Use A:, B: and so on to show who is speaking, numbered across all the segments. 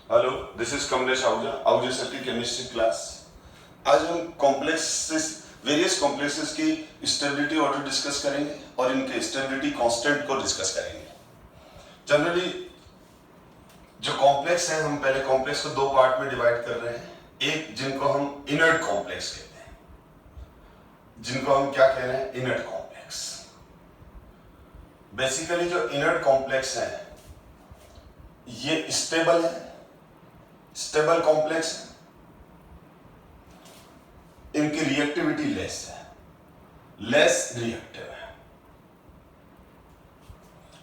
A: Hello, this is Kamlesh Ahuja sir की chemistry class. आज हम कॉम्प्लेक्सेस, वेरियस कॉम्प्लेक्सेस की स्टेबिलिटी ऑर्डर डिस्कस करेंगे और इनके स्टेबिलिटी कांस्टेंट को डिस्कस करेंगे। जनरली जो कॉम्प्लेक्स है, हम पहले कॉम्प्लेक्स को दो पार्ट में डिवाइड कर रहे हैं। एक जिनको हम इनर्ट कॉम्प्लेक्स कहते हैं, जिनको हम क्या कह रहे हैं, इनर्ट कॉम्प्लेक्स। बेसिकली जो इनर्ट कॉम्प्लेक्स है ये स्टेबल है, स्टेबल कॉम्प्लेक्स है, इनकी रिएक्टिविटी लेस है, लेस रिएक्टिव है।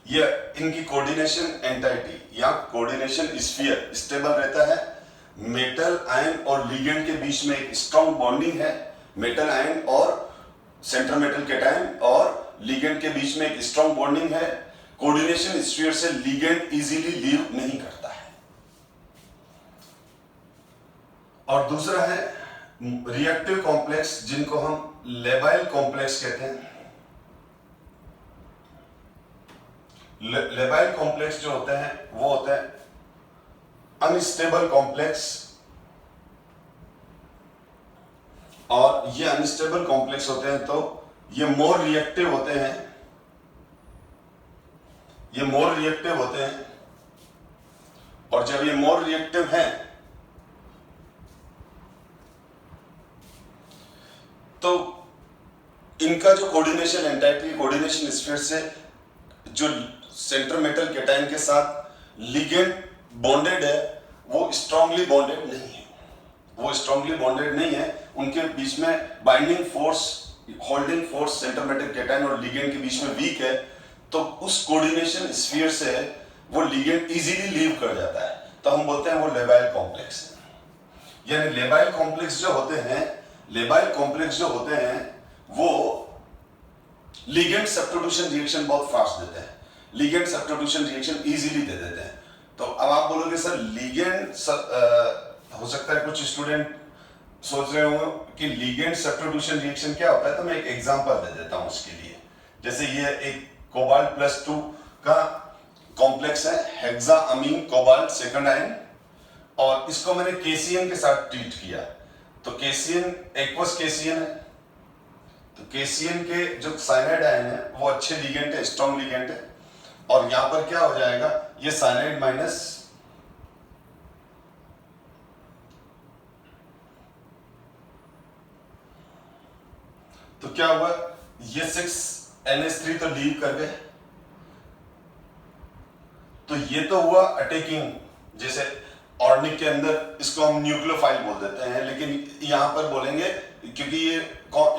A: ये इनकी कोऑर्डिनेशन एंटाइटी या कोऑर्डिनेशन स्फीयर स्टेबल रहता है। मेटल आयन और लिगेंड के बीच में एक स्ट्रॉन्ग बॉन्डिंग है। मेटल आयन और सेंट्रल मेटल कैटायन और लिगेंड के बीच में एक स्ट्रॉन्ग बॉन्डिंग है। कोऑर्डिनेशन स्फीयर से लिगेंड इजीली लीव नहीं करता है। और दूसरा है रिएक्टिव कॉम्प्लेक्स, जिनको हम लेबाइल कॉम्प्लेक्स कहते हैं। लेबाइल कॉम्प्लेक्स जो होते हैं वो होते हैं अनस्टेबल कॉम्प्लेक्स, और ये अनस्टेबल कॉम्प्लेक्स होते हैं तो ये मोर रिएक्टिव होते हैं, ये मोर रिएक्टिव होते हैं। और जब ये मोर रिएक्टिव हैं तो इनका जो कोऑर्डिनेशन एंटाइटी, कोऑर्डिनेशन स्फीयर से जो सेंट्रल मेटल कैटायन के साथ लिगेंड बॉन्डेड है वो स्ट्रांगली बॉन्डेड नहीं है, वो स्ट्रांगली बॉन्डेड नहीं है। उनके बीच में binding force, holding force central metal cation और लिगेंड के बीच में वीक है, तो उस कोऑर्डिनेशन स्फीयर से वो लिगेंड इजीली लीव कर जाता है, तो हम बोलते हैं वो लेबाइल कॉम्प्लेक्स है। यानी लेबाइल कॉम्प्लेक्स जो होते हैं, लेबाइल कॉम्प्लेक्स जो होते हैं वो लिगेंड सब्स्टिट्यूशन रिएक्शन बहुत फास्ट देते हैं, लिगेंड सब्स्टिट्यूशन रिएक्शन इजीली दे देते हैं। तो अब आप बोलोगे सर लिगेंड हो सकता है कुछ स्टूडेंट सोच रहे हो कि लिगेंड सब्स्टिट्यूशन रिएक्शन क्या होता है, तो मैं एक एग्जांपल दे देता हूं उसके लिए। जैसे ये एक कोबाल्ट +2 का कॉम्प्लेक्स है, हेक्साअमीन कोबाल्ट सेकंड आयन, और इसको मैंने केसीएन के साथ ट्रीट किया। तो केसीएन एक्वस केसीएन है, तो केसीएन के जो साइनाइड आयन है वो अच्छे लिगेंड है, स्ट्रॉन्ग लिगेंड है। और यहां पर क्या हो जाएगा, ये साइनाइड माइनस तो क्या हुआ, ये 6NH3 तो लीव कर गए, तो ये तो हुआ अटैकिंग। जैसे ऑर्निक के अंदर इसको हम न्यूक्लियोफाइल बोल देते हैं, लेकिन यहां पर बोलेंगे क्योंकि ये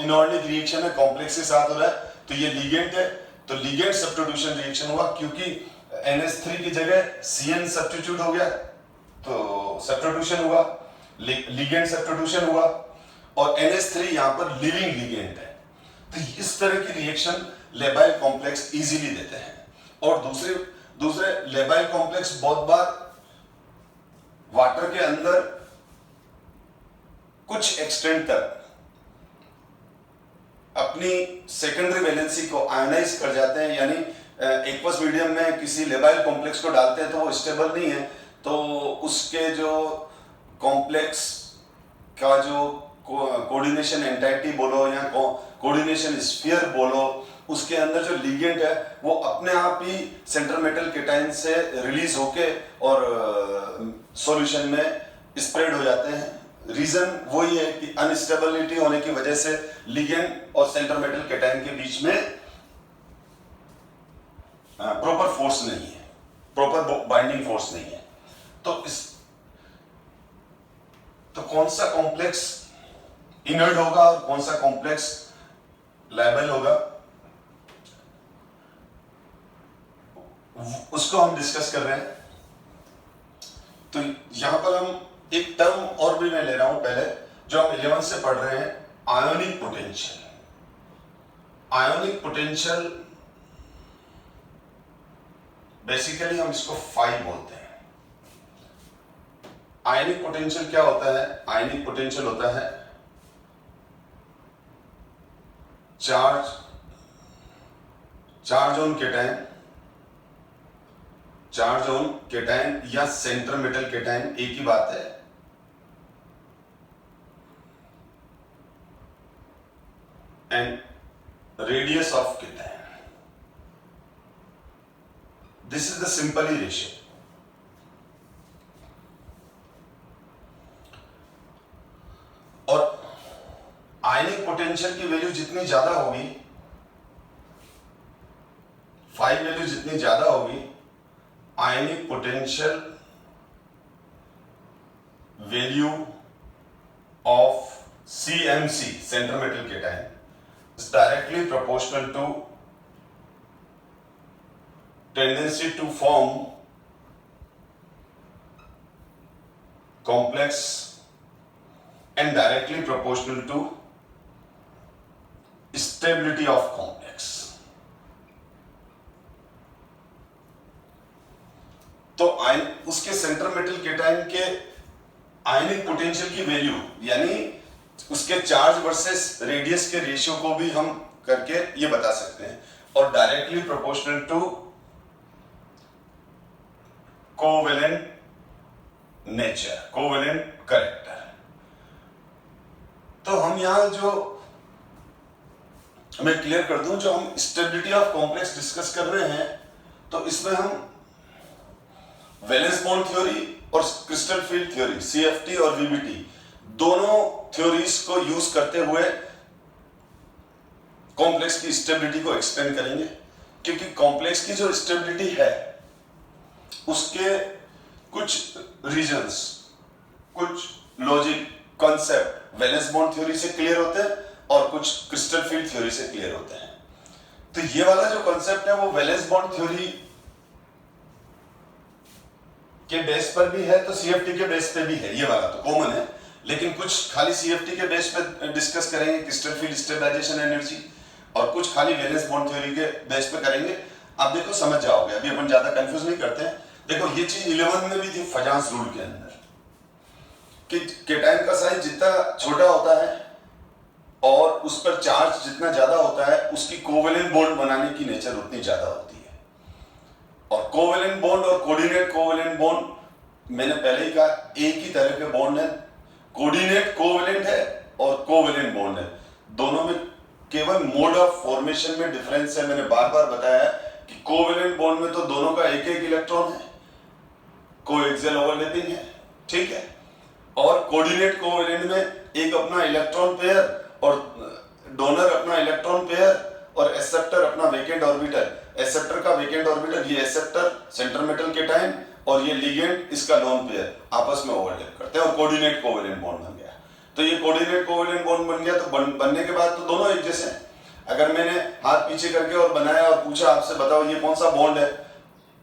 A: इनऑर्निक रिएक्शन है, कॉम्प्लेक्स के साथ हो रहा है, तो ये लिगेंड है, तो लिगेंड सब्स्टिट्यूशन रिएक्शन हुआ। क्योंकि NH3 की जगह CN सब्स्टिट्यूट हो गया तो सब्स्टिट्यूशन हुआ, लिगेंड सब्स्टिट्यूशन हुआ, और NH3 यहां पर लिविंग लिगेंड है। तो इस तरह की रिएक्शन लेबाइल कॉम्प्लेक्स इजीली देते हैं। और दूसरे लेबाइल कॉम्प्लेक्स बहुत बार वाटर के अंदर कुछ एक्सटेंट तक अपनी सेकेंडरी वैलेंसी को आयनाइज कर जाते हैं, यानी एक्वस मीडियम में किसी लेबाइल कॉम्प्लेक्स को डालते हैं तो वो स्टेबल नहीं है, तो उसके जो कॉम्प्लेक्स का जो कोऑर्डिनेशन एंटाइटी बोलो या कोऑर्डिनेशन स्फीयर बोलो, उसके अंदर जो लिगेंड है वो अपने आप ही सेंट्रल मेटल कैटायन से रिलीज होके और सॉल्यूशन में स्प्रेड हो जाते हैं। रीजन वही है कि अनस्टेबिलिटी होने की वजह से लिगेंड और सेंट्रल मेटल कैटायन के बीच में प्रॉपर फोर्स नहीं है, प्रॉपर बाइंडिंग फोर्स नहीं है। तो कौन सा कॉम्प्लेक्स इनर्ट होगा और कौन सा कॉम्प्लेक्स लायबल होगा, उसको हम डिस्कस कर रहे हैं। तो यहां पर हम एक टर्म और भी मैं ले रहा हूं पहले, जो हम 11 से पढ़ रहे हैं, ionic potential. Ionic potential basically हम इसको फाई बोलते हैं। आयनिक पोटेंशियल क्या होता है, आयनिक पोटेंशियल होता है charge on cation, charge on cation या सेंटर मेटल केटायन एक ही बात है। And radius of cation, this is the simply ratio. और आयनिक पोटेंशियल की वैल्यू जितनी ज्यादा होगी, 5 वैल्यू जितनी ज्यादा होगी, आयनिक potential value of CMC centre metal cation is directly proportional to tendency to form complex and directly proportional to stability of complex। तो उसके सेंटर मेटल केटायन के आयनिक पोटेंशियल की वैल्यू यानी उसके चार्ज वर्सेस रेडियस के रेशियो को भी हम करके ये बता सकते हैं, और directly proportional to covalent nature, covalent character. तो हम यहां जो मैं क्लियर कर दूं, जो हम स्टेबिलिटी ऑफ कॉम्प्लेक्स डिस्कस कर रहे हैं, तो इसमें हम वैलेंस बॉन्ड थ्योरी और क्रिस्टल फील्ड थ्योरी CFT और VBT दोनों थ्योरीज को यूज करते हुए कॉम्प्लेक्स की स्टेबिलिटी को एक्सप्लेन करेंगे। क्योंकि कॉम्प्लेक्स की जो स्टेबिलिटी है उसके कुछ रीजंस, कुछ logic concept valence bond theory से क्लियर होते हैं और कुछ क्रिस्टल फील्ड थ्योरी से क्लियर होते हैं। तो ये वाला जो कॉन्सेप्ट है वो वैलेंस बॉन्ड थ्योरी के बेस पर भी है, तो CFT के बेस पे भी है, ये वाला तो कॉमन है। लेकिन कुछ खाली CFT के बेस पे डिस्कस करेंगे क्रिस्टल फील्ड स्टेबलाइजेशन एनर्जी, और कुछ खाली वैलेंस बॉन्ड थ्योरी के बेस पे करेंगे। आप देखो समझ जाओगे, अभी अपन ज्यादा कंफ्यूज नहीं करते हैं। देखो ये चीज 11 में भी थी फजांस रूल के अंदर कि केटायन का साइज जितना छोटा होता है और उस पर चार्ज जितना ज्यादा होता है, उसकी कोवेलेंट बॉन्ड बनाने की नेचर उतनी ज्यादा होती है। और कोवेलेंट बॉन्ड और कोऑर्डिनेट कोवेलेंट बॉन्ड मैंने पहले ही कहा एक ही तरह के बॉन्ड है। कोऑर्डिनेट कोवेलेंट है और कोवेलेंट बॉन्ड है, दोनों में केवल मोड ऑफ फॉर्मेशन में डिफरेंस है। मैंने बार बार बताया कि कोवेलेंट बॉन्ड में तो दोनों का एक एक इलेक्ट्रॉन है, कोएक्सियल ओवरलैपिंग है, ठीक है। और कोऑर्डिनेट कोवेलेंट में एक अपना इलेक्ट्रॉन पेयर और डोनर अपना इलेक्ट्रॉन पेयर और एक्सेप्टर अपना वेकेंट ऑर्बिटल। एक्सेप्टर का वेकेंट ऑर्बिटल, ये एक्सेप्टर सेंटर मेटल केटायन और ये लिगेंड इसका लोन पेयर आपस में ओवरलैप करते हैं और कोऑर्डिनेट कोवेलेंट बॉन्ड बन गया। तो ये कोऑर्डिनेट कोवेलेंट बॉन्ड बन गया, तो बनने के बाद तो दोनों एक जैसे हैं। अगर मैंने हाथ पीछे करके और बनाया और पूछा आपसे बताओ ये कौन सा बॉन्ड है,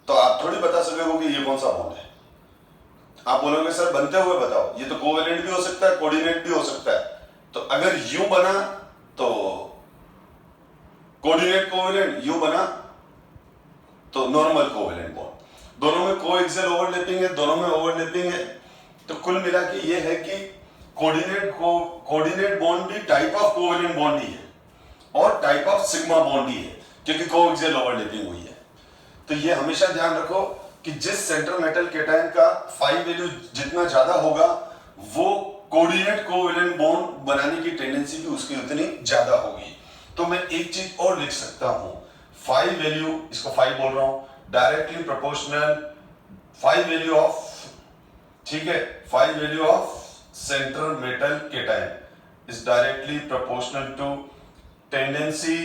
A: तो आप थोड़ी बता सकोगे कि ये कौन सा बॉन्ड है। आप बोलोगे सर बनते हुए बताओ, ये तो कोवेलेंट भी हो सकता है कोऑर्डिनेट भी हो सकता है। तो अगर यू बना तो कोऑर्डिनेट कोवेलेंट, यू बना तो नॉर्मल कोवेलेंट बॉन्ड। दोनों में कोएक्सियल ओवरलैपिंग है, दोनों में ओवरलैपिंग है। तो कुल मिला के ये है कि कोऑर्डिनेट बॉन्ड भी टाइप ऑफ कोवेलेंट बॉन्ड ही है और टाइप ऑफ सिग्मा बॉन्ड ही है, क्योंकि कोएक्सियल ओवरलैपिंग हुई है। तो ये हमेशा ध्यान रखो कि जिस सेंटर मेटल केटायन का 5 वैल्यू जितना ज्यादा होगा, वो कोऑर्डिनेट कोवेलेंट बॉन्ड बनाने की टेंडेंसी भी उसकी उतनी ज्यादा होगी। तो मैं एक चीज और लिख सकता हूं, 5 वैल्यू, इसको 5 बोल रहा हूं, डायरेक्टली प्रोपोर्शनल 5 वैल्यू ऑफ, ठीक है, 5 value of centre metal cation is directly proportional to tendency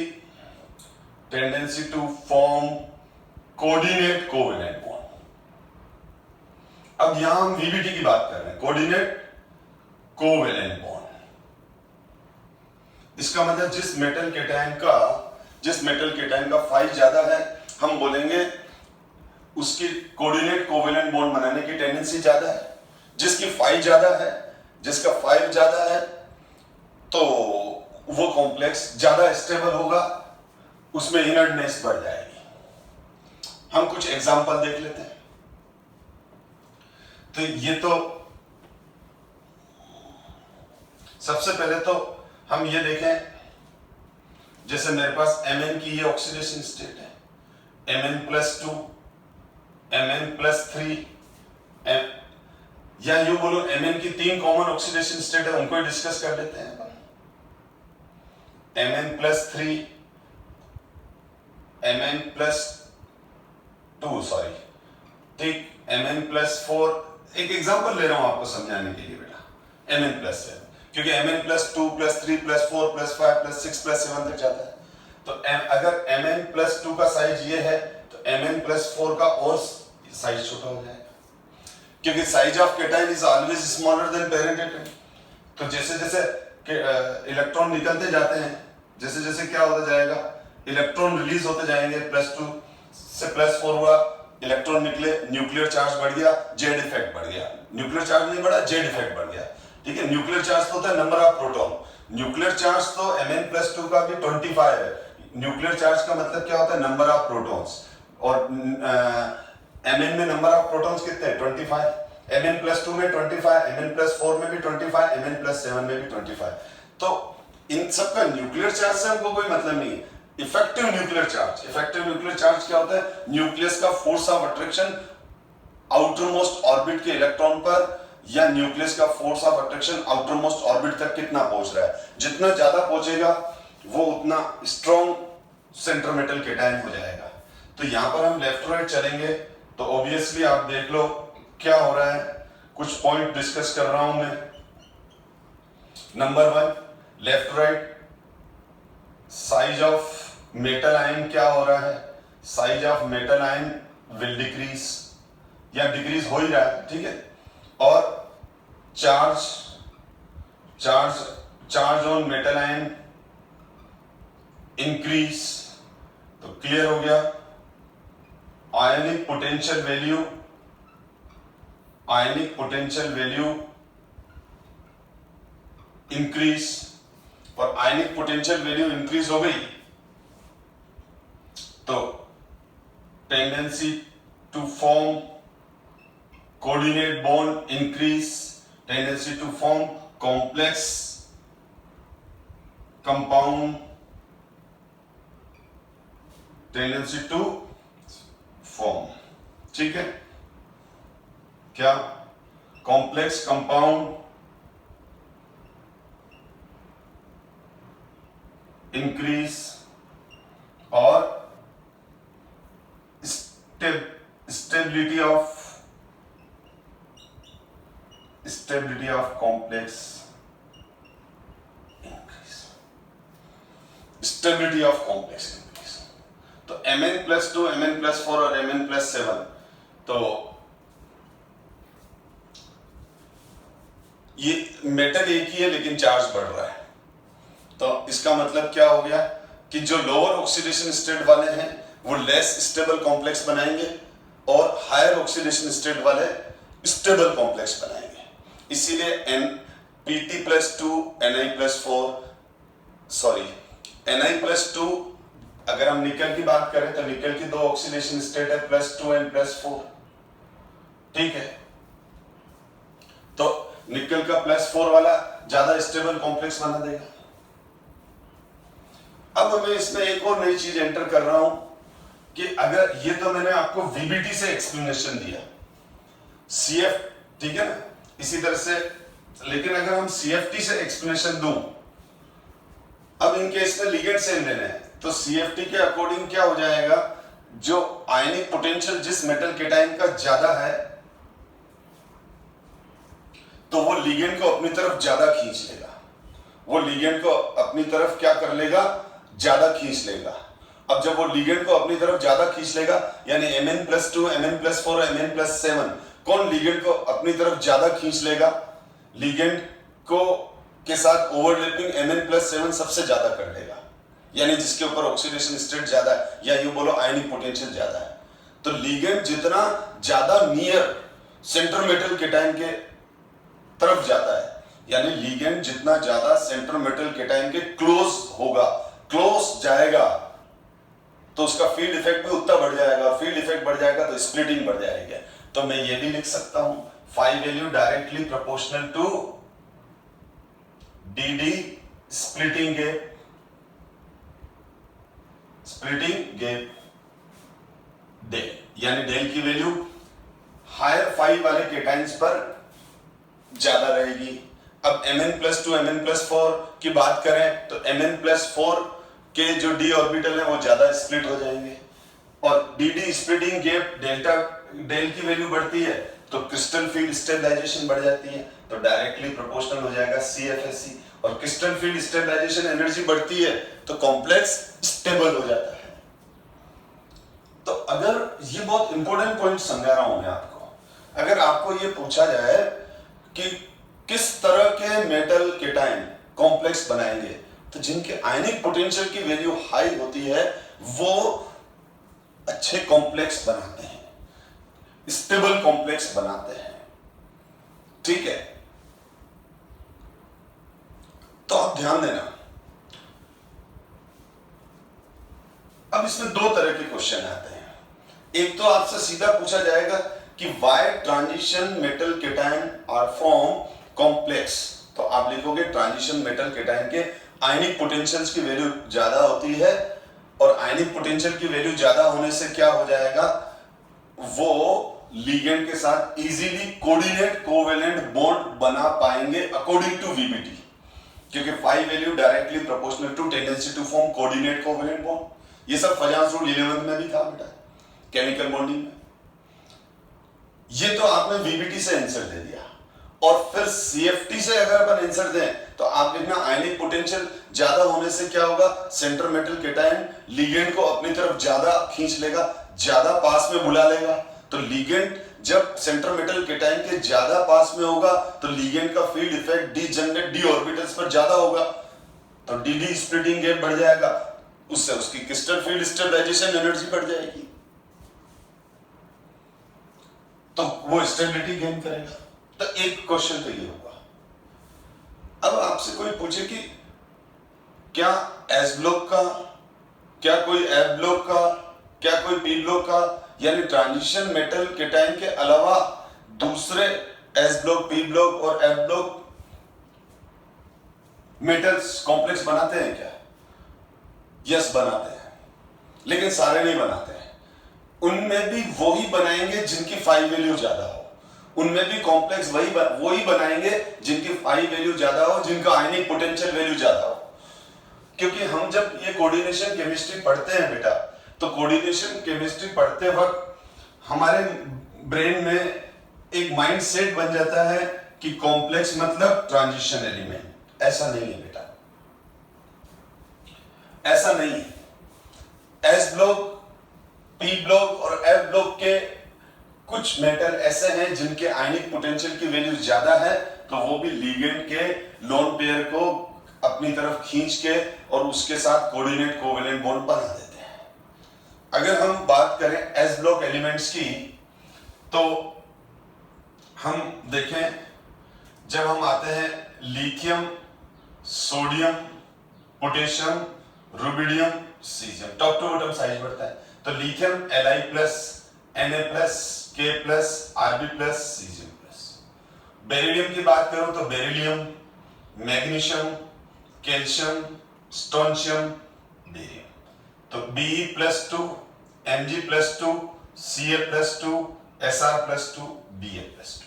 A: to form coordinate covalent bond. अब यहां हम VBT की बात कर रहे हैं, कोऑर्डिनेट कोवेलेंट बॉन्ड। इसका मतलब जिस मेटल केटायन का 5 ज्यादा है, हम बोलेंगे उसकी कोऑर्डिनेट कोवेलेंट बॉन्ड बनाने की टेंडेंसी ज्यादा है। जिसकी 5 ज्यादा है, जिसका 5 ज्यादा है, तो वो कॉम्प्लेक्स ज्यादा स्टेबल होगा, उसमें इनर्टनेस बढ़ जाएगी। हम कुछ एग्जांपल देख लेते हैं। तो ये तो सबसे पहले तो हम ये देखें, जैसे मेरे पास Mn की ये ऑक्सीडेशन स्टेट है, Mn+2 Mn+3 या यूं बोलो Mn की 3 कॉमन ऑक्सीडेशन स्टेट है, उनको ही डिस्कस कर लेते हैं। Mn+3 Mn+2 सॉरी, ठीक, Mn+4, एक एग्जांपल ले रहा हूं आपको समझाने के लिए बेटा, Mn+7, क्योंकि Mn+2+3+4+5+6+7 तक जाता है। तो अगर Mn+2 का साइज ये है तो Mn+4 का और साइज छोटा हो जाएगा, क्योंकि size of cation is always smaller than parent atom. तो जैसे जैसे इलेक्ट्रॉन निकलते जाते हैं, जैसे जैसे क्या होता जाएगा, इलेक्ट्रॉन रिलीज होते जाएंगे, +2 से +4 हुआ, इलेक्ट्रॉन निकले, न्यूक्लियर चार्ज बढ़ गया, जेड इफेक्ट बढ़ गया। न्यूक्लियर चार्ज नहीं बढ़ा, जेड इफेक्ट बढ़ गया, ठीक है। न्यूक्लियर चार्ज तो होता है number of proton, nuclear charge तो Mn+2 का भी 25 है। न्यूक्लियर चार्ज का मतलब क्या होता है, नंबर ऑफ प्रोटॉन्स, और Mn में नंबर ऑफ प्रोटॉन्स कितने हैं, 25। Mn+2 में 25, Mn+4 में भी 25, Mn+7 में भी 25। तो इन सब का न्यूक्लियर चार्ज से हमको कोई मतलब नहीं है। इफेक्टिव न्यूक्लियर चार्ज क्या होता है, न्यूक्लियस का force of attraction outermost orbit के इलेक्ट्रॉन पर, या न्यूक्लियस का force of attraction outermost orbit तक कितना पहुंच रहा है। जितना ज्यादा पहुंचेगा वो उतना स्ट्रॉन्ग सेंटर मेटल केटायन हो जाएगा। तो यहां पर हम लेफ्ट राइट चलेंगे तो ऑब्वियसली आप देख लो क्या हो रहा है, कुछ पॉइंट डिस्कस कर रहा हूं मैं। Number 1, left right, size of metal ion क्या हो रहा है, size of metal ion will decrease, या डिक्रीज हो ही रहा है, ठीक है। और charge on metal ion increase, तो क्लियर हो गया। आयनिक पोटेंशियल वैल्यू इंक्रीज, और आयनिक पोटेंशियल वैल्यू इंक्रीज हो गई तो tendency to form coordinate bond increase, tendency to form complex compound, tendency to form, ठीक है, क्या, कॉम्प्लेक्स कंपाउंड इंक्रीज, और stability of complex increase, stability of complex increase. तो Mn+2, Mn+4 और Mn+7, तो ये मेटल एक ही है लेकिन चार्ज बढ़ रहा है। तो इसका मतलब क्या हो गया कि जो लोअर ऑक्सीडेशन स्टेट वाले हैं वो लेस स्टेबल कॉम्प्लेक्स बनाएंगे, और हायर ऑक्सीडेशन स्टेट वाले स्टेबल कॉम्प्लेक्स बनाएंगे। इसीलिए Pt+2 Ni+2, अगर हम निकल की बात करें तो निकल की 2 ऑक्सीडेशन स्टेट है, +2 और +4, ठीक है। तो निकल का +4 वाला ज्यादा स्टेबल कॉम्प्लेक्स बना देगा। अब मैं इसमें एक और नई चीज एंटर कर रहा हूं कि अगर ये तो मैंने आपको VBT से एक्सप्लेनेशन दिया, CF, ठीक है ना, इसी तरह से, लेकिन अगर हम CFT से एक्सप्लेनेशन दूं, अब इनके इसमें लिगेंड सेम लेने हैं, तो CFT के अकॉर्डिंग क्या हो जाएगा, जो आयनिक पोटेंशियल जिस मेटल केटाइन का ज्यादा है तो वो लिगेंड को अपनी तरफ ज्यादा खींच लेगा, वो लिगेंड को अपनी तरफ क्या कर लेगा, ज्यादा खींच लेगा। अब जब वो लिगेंड को अपनी तरफ ज्यादा खींच लेगा, यानी Mn+2, Mn+4 और Mn+7, कौन लिगेंड को अपनी तरफ ज्यादा खींच लेगा, लिगेंड को के साथ ओवरलैपिंग Mn+7 सबसे ज्यादा कर लेगा, यानी जिसके ऊपर ऑक्सीडेशन स्टेट ज्यादा है, या यूं बोलो आयनिक पोटेंशियल ज्यादा है। तो लिगेंड जितना ज्यादा नियर सेंटर मेटल केटाइन के तरफ जाता है, यानी लिगेंड जितना ज्यादा सेंटर मेटल केटाइन के क्लोज होगा, क्लोज जाएगा, तो उसका फील्ड इफेक्ट भी उतना बढ़ जाएगा, फील्ड इफेक्ट बढ़ जाएगा तो स्प्लिटिंग बढ़ जाएगी। तो मैं ये भी लिख सकता हूं, phi value directly proportional to dd splitting gap दे। यानी डेल की वैल्यू हायर फाई वाले केटाइंस पर ज्यादा रहेगी। अब Mn+2 Mn+4 की बात करें तो Mn+4 के जो d ऑर्बिटल है वो ज्यादा स्प्लिट हो जाएंगे और dd स्प्लिटिंग गैप डेल्टा डेल की वैल्यू बढ़ती है तो क्रिस्टल फील्ड स्टेबलाइजेशन बढ़ जाती है, तो डायरेक्टली प्रोपोर्शनल हो जाएगा CFSE। और क्रिस्टल फील्ड स्टेबलाइजेशन एनर्जी बढ़ती है तो कॉम्प्लेक्स स्टेबल हो जाता है। तो अगर ये बहुत इंपॉर्टेंट पॉइंट समझा रहा हूं मैं आपको, अगर आपको ये पूछा जाए कि किस तरह के मेटल केटाइन कॉम्प्लेक्स बनाएंगे, तो जिनके आयनिक पोटेंशियल की वैल्यू हाई होती है वो अच्छे कॉम्प्लेक्स बनाते हैं, स्टेबल कॉम्प्लेक्स बनाते हैं। ठीक है, तो आप ध्यान देना। अब इसमें दो तरह के क्वेश्चन आते हैं। एक तो आपसे सीधा पूछा जाएगा कि why transition metal cation are form complex, तो आप लिखोगे ट्रांजिशन मेटल केटाइन के आयनिक पोटेंशियल्स की वैल्यू ज्यादा होती है और आयनिक पोटेंशियल की वैल्यू ज्यादा होने से क्या हो जाएगा, वो लिगेंड के साथ इजीली कोऑर्डिनेट कोवेलेंट बॉन्ड बना पाएंगे अकॉर्डिंग टू वीबीटी, क्योंकि phi value directly proportional to tendency to form coordinate covalent bond. ये सब फजांस रूल 11th में भी था बेटा, केमिकल बॉन्डिंग में। ये तो आपने वीबीटी से आंसर दे दिया और फिर सीएफटी से अगर अपन आंसर दें तो आप लिखना आयनिक पोटेंशियल ज्यादा होने से क्या होगा, सेंटर मेटल केटाइन लिगेंड को अपनी तरफ ज्यादा खींच लेगा, ज्यादा पास में बुला लेगा। तो लिगेंड जब सेंटर मेटल केटाइन के ज्यादा पास में होगा तो लिगेंड का field effect D generate D orbitals पर ज्यादा होगा, तो डी स्प्लिटिंग गैप बढ़ जाएगा, उससे उसकी क्रिस्टल फील्ड स्टेबलाइजेशन एनर्जी बढ़ जाएगी, तो वो स्टेबिलिटी गेन करेगा। तो एक क्वेश्चन तो ये होगा। अब आपसे कोई पूछे कि क्या एस ब्लॉक का, क्या कोई एफ ब्लॉक का, क्या कोई पी ब्लॉक का, यानी ट्रांजिशन मेटल केटाइन के अलावा दूसरे एस ब्लॉक, पी ब्लॉक और एफ ब्लॉक मेटल्स कॉम्प्लेक्स बनाते हैं क्या? यस बनाते हैं, लेकिन सारे नहीं बनाते हैं। उनमें भी वही बनाएंगे जिनकी फाई वैल्यू ज्यादा हो, उनमें भी कॉम्प्लेक्स वही बनाएंगे जिनकी फाई वैल्यू ज्यादा हो, जिनका आयनिक पोटेंशियल वैल्यू ज्यादा हो। क्योंकि हम जब ये कोऑर्डिनेशन केमिस्ट्री पढ़ते हैं बेटा, तो कोऑर्डिनेशन केमिस्ट्री पढ़ते वक्त हमारे ब्रेन में एक माइंड सेट बन जाता है कि कॉम्प्लेक्स मतलब ट्रांजिशन एलिमेंट। ऐसा नहीं है बेटा, ऐसा नहीं है। एस ब्लॉक, पी ब्लॉक और एफ ब्लॉक के कुछ मेटल ऐसे हैं जिनके आयनिक पोटेंशियल की वैल्यू ज्यादा है, तो वो भी लिगेंड के लोन पेयर को अपनी तरफ खींच के और उसके साथ कोऑर्डिनेट कोवेलेंट बॉन्ड बना देते हैं। अगर हम बात करें एस ब्लॉक एलिमेंट्स की, तो हम देखें जब हम आते हैं lithium, sodium, potassium, rubidium, caesium, top to bottom size बढ़ता है। तो lithium Li+, Na+, K+, Rb+, caesium plus. Beryllium की बात करूं तो beryllium, magnesium, calcium, strontium, barium. तो Be+2, Mg+2, Ca+2, Sr+2, Ba+2।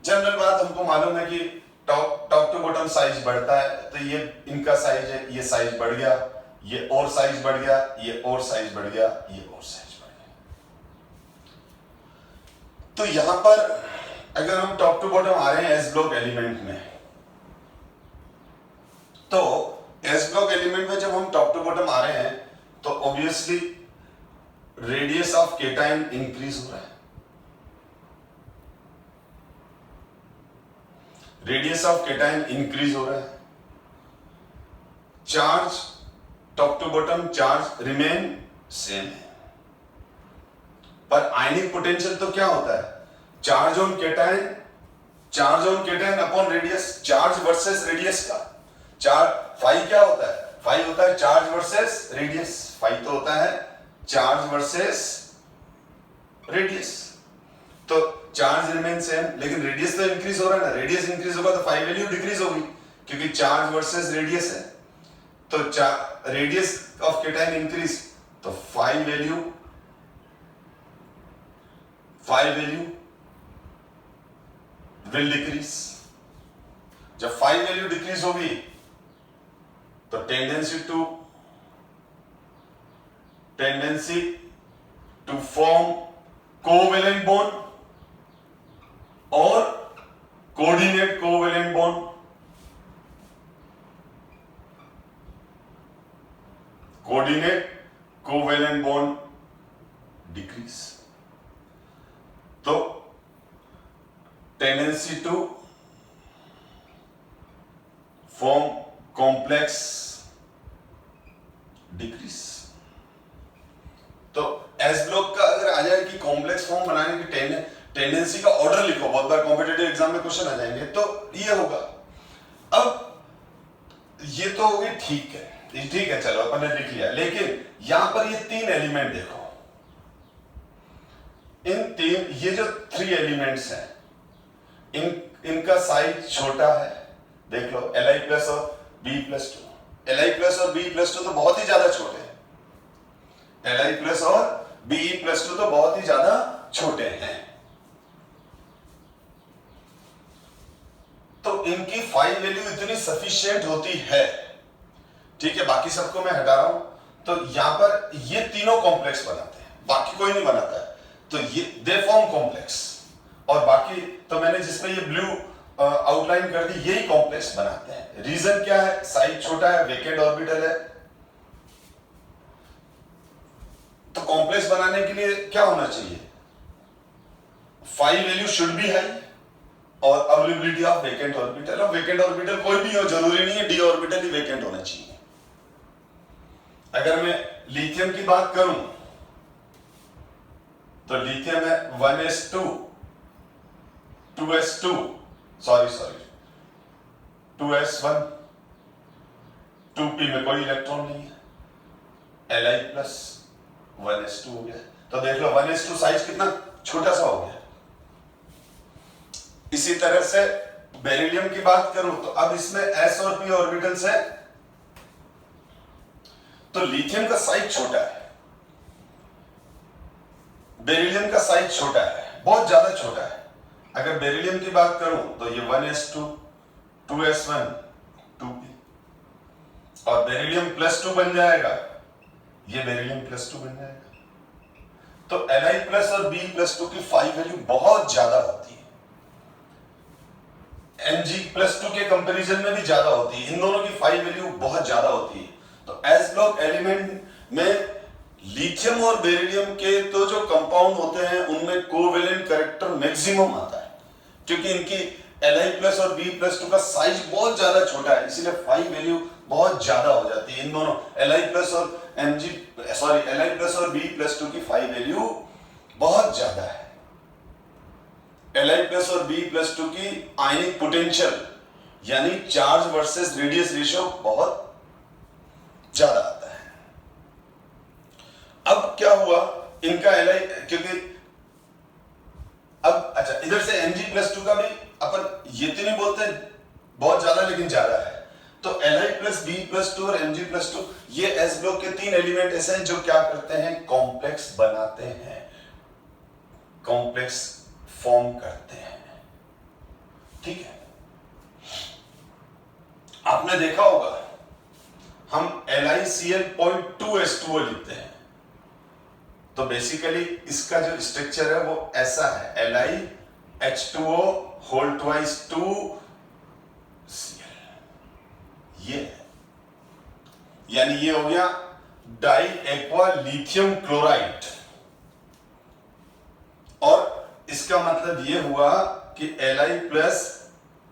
A: General बात हमको मालूम है कि टॉप टू बॉटम साइज बढ़ता है, तो ये इनका साइज है, ये साइज बढ़ गया, ये और साइज बढ़ गया, ये और साइज बढ़ गया, ये और साइज बढ़ गया। तो यहां पर अगर हम टॉप टू बॉटम आ रहे हैं एस ब्लॉक एलिमेंट में, तो एस ब्लॉक एलिमेंट में जब हम टॉप टू बॉटम आ रहे हैं तो obviously radius of cation increase हो रहा है। रेडियस ऑफ केटाइन इंक्रीज हो रहा है। Charge top to bottom charge remain same है, पर आयनिक पोटेंशियल तो क्या होता है, charge on cation upon radius, charge versus radius का। चार्ज फाई क्या होता है, फाई होता है चार्ज वर्सेस रेडियस, फाई तो होता है चार्ज वर्सेस रेडियस। तो चार्ज रिमेन सेम, लेकिन रेडियस तो इंक्रीज हो रहा है ना, रेडियस इंक्रीज होगा तो फाई वैल्यू डिक्रीज होगी, क्योंकि चार्ज वर्सेस रेडियस है। तो रेडियस ऑफ केटाइन इंक्रीज तो phi value phi value will decrease. जब phi value decrease होगी तो tendency to form covalent bond और coordinate covalent bond, decrease. तो tendency to form complex decrease. तो एस ब्लॉक का अगर आ जाए कि कॉम्प्लेक्स फॉर्म बनाने की टेंडेंसी का ऑर्डर लिखो, बहुत बार कॉम्पिटिटिव एग्जाम में क्वेश्चन आ जाएंगे, तो ये होगा। अब ये तो होगी, ठीक है चलो अपन ने लिख लिया, लेकिन यहां पर ये 3 एलिमेंट देखो, ये जो 3 एलिमेंट्स हैं इनका साइज छोटा है, देख लो Li प्लस और B+2, Li प्लस और B+2 तो बहुत ही ज्यादा छोटे हैं, Li प्लस और Be+2 तो बहुत ही ज्यादा छोटे हैं। तो इनकी phi वैल्यू इतनी सफिशिएंट होती है, ठीक है, बाकी सबको मैं हटा रहा हूं, तो यहां पर ये तीनों कॉम्प्लेक्स बनाते हैं, बाकी कोई नहीं बनाता है, तो ये दे फॉर्म कॉम्प्लेक्स, और बाकी तो मैंने जिसमें ये ब्लू आउटलाइन कर दी यही कॉम्प्लेक्स बनाते हैं। रीजन क्या है? साइज छोटा है, वेकेंट ऑर्बिटल है, तो कॉम्प्लेक्स बनाने के लिए क्या होना चाहिए? phi value should be high और अवेलेबिलिटी ऑफ वेकेंट ऑर्बिटल, और वेकेंट ऑर्बिटल कोई भी हो, जरूरी नहीं है d ऑर्बिटल ही वेकेंट होना चाहिए। अगर मैं लिथियम की बात करूं तो लिथियम है 1s2 2s2 2s1 2p में कोई इलेक्ट्रॉन नहीं है, Li प्लस 1s2 हो गया। तो देख लो 1s2 साइज कितना छोटा सा हो गया। इसी तरह से बेरिलियम की बात करूं तो अब इसमें s और p ऑर्बिटल्स है, तो लिथियम का साइज छोटा है, बेरिलियम का साइज छोटा है, बहुत ज्यादा छोटा है। अगर बेरिलियम की बात करूं तो ये 1s2 2s1 2p और बेरिलियम +2 बन जाएगा, ये बेरिलियम +2 बन जाएगा। तो Li प्लस और B+2 की phi वैल्यू बहुत ज्यादा होती है, Mg+2 के कंपैरिजन में भी ज्यादा होती है, इन दोनों की phi वैल्यू बहुत ज्यादा होती है। तो एस ब्लॉक एलिमेंट में लिथियम और बेरिलियम के तो जो कंपाउंड होते हैं उनमें कोवेलेंट कैरेक्टर मैक्सिमम आता है, क्योंकि इनकी Li प्लस और B+2 का साइज बहुत ज्यादा छोटा है, इसीलिए phi वैल्यू बहुत ज्यादा हो जाती है। इन दोनों Li प्लस और B+2 की phi वैल्यू बहुत ज्यादा है। Li प्लस और B+2 की आयनिक पोटेंशियल यानी चार्ज वर्सेस रेडियस रेशियो बहुत ज्यादा आता है। अब क्या हुआ इनका Li, क्योंकि अब अच्छा इधर से Mg+2 का भी अपन ये तो नहीं बोलते बहुत ज्यादा, लेकिन ज्यादा है। तो Li प्लस B+2 और Mg+2 ये एस ब्लॉक के 3 एलिमेंट ऐसे हैं जो क्या करते हैं? कॉम्प्लेक्स बनाते हैं, कॉम्प्लेक्स फॉर्म करते हैं, ठीक है। आपने देखा होगा हम LiCl.2s2 लिखते हैं, तो बेसिकली इसका जो स्ट्रक्चर है वो ऐसा है, LiH2O होल ट्वाइस 2Cl, ये यानी ये हो गया डाई एक्वा लिथियम क्लोराइड, और इसका मतलब ये हुआ कि Li प्लस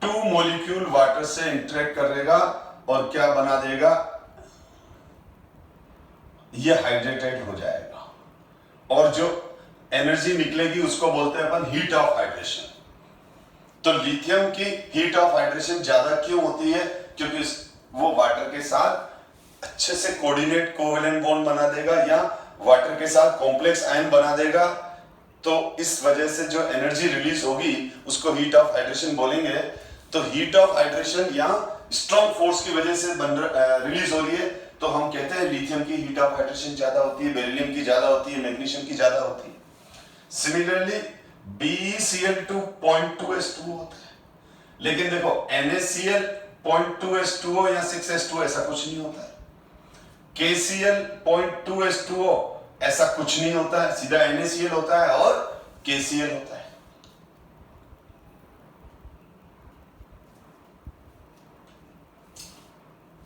A: 2 मॉलिक्यूल वाटर से इंटरेक्ट करेगा और क्या बना देगा? ये हाइड्रेटेड हो जाएगा, और जो एनर्जी निकलेगी उसको बोलते हैं अपन हीट ऑफ हाइड्रेशन। तो लिथियम की हीट ऑफ हाइड्रेशन ज्यादा क्यों होती है? क्योंकि वो वाटर के साथ अच्छे से कोऑर्डिनेट कोवेलेंट बॉन्ड बना देगा या वाटर के साथ कॉम्प्लेक्स आयन बना देगा, तो इस वजह से जो एनर्जी रिलीज होगी उसको हीट ऑफ हाइड्रेशन बोलेंगे। तो हीट ऑफ हाइड्रेशन या स्ट्रॉन्ग फोर्स की वजह से रिलीज हो रही है, तो हम कहते हैं लिथियम की हीट ऑफ हाइड्रेशन ज्यादा होती है, बेरिलियम की ज्यादा होती है, मैग्नीशियम की ज्यादा होती है। सिमिलरली BeCl2 0.2H2O होता है, लेकिन देखो NaCl 0.2H2O या 6H2O ऐसा कुछ नहीं होता है, KCl 0.2H2O ऐसा कुछ नहीं होता है, सीधा NaCl होता है और KCl होता है।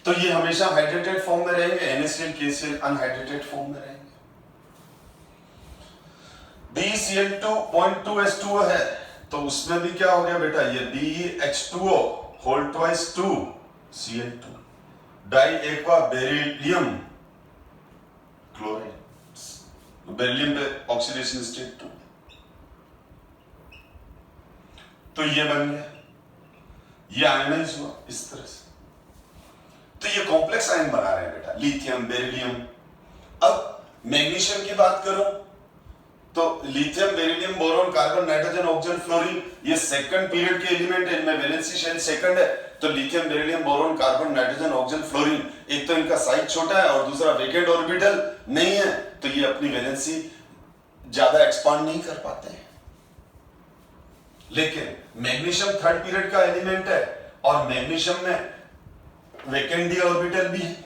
A: तो ये हमेशा हाइड्रेटेड फॉर्म में रहेंगे, NaCl KCl अनहाइड्रेटेड फॉर्म में रहेंगे। BeCl2 0.2H2O है तो उसमें भी क्या हो गया बेटा, ये BeH2O whole twice 2 Cl2 di aqua beryllium chloride, beryllium पे ऑक्सीडेशन स्टेट 2, तो ये बन गया, ये आयनाइज हुआ इस तरह से। तो ये कॉम्प्लेक्स आयन बना रहे हैं बेटा, लिथियम बेरिलियम। अब मैग्नीशियम की बात करूं तो lithium beryllium boron carbon nitrogen oxygen fluorine, ये सेकंड पीरियड के एलिमेंट है, इनमें वैलेंसी शेल सेकंड है। तो lithium beryllium boron carbon nitrogen oxygen fluorine, एक तो इनका साइज छोटा है और दूसरा वेकेंट ऑर्बिटल नहीं है, तो ये अपनी वैलेंसी ज्यादा एक्सपांड नहीं कर पाते हैं। लेकिन मैग्नीशियम थर्ड पीरियड का एलिमेंट है और मैग्नीशियम में वेकेंट डी ऑर्बिटल भी है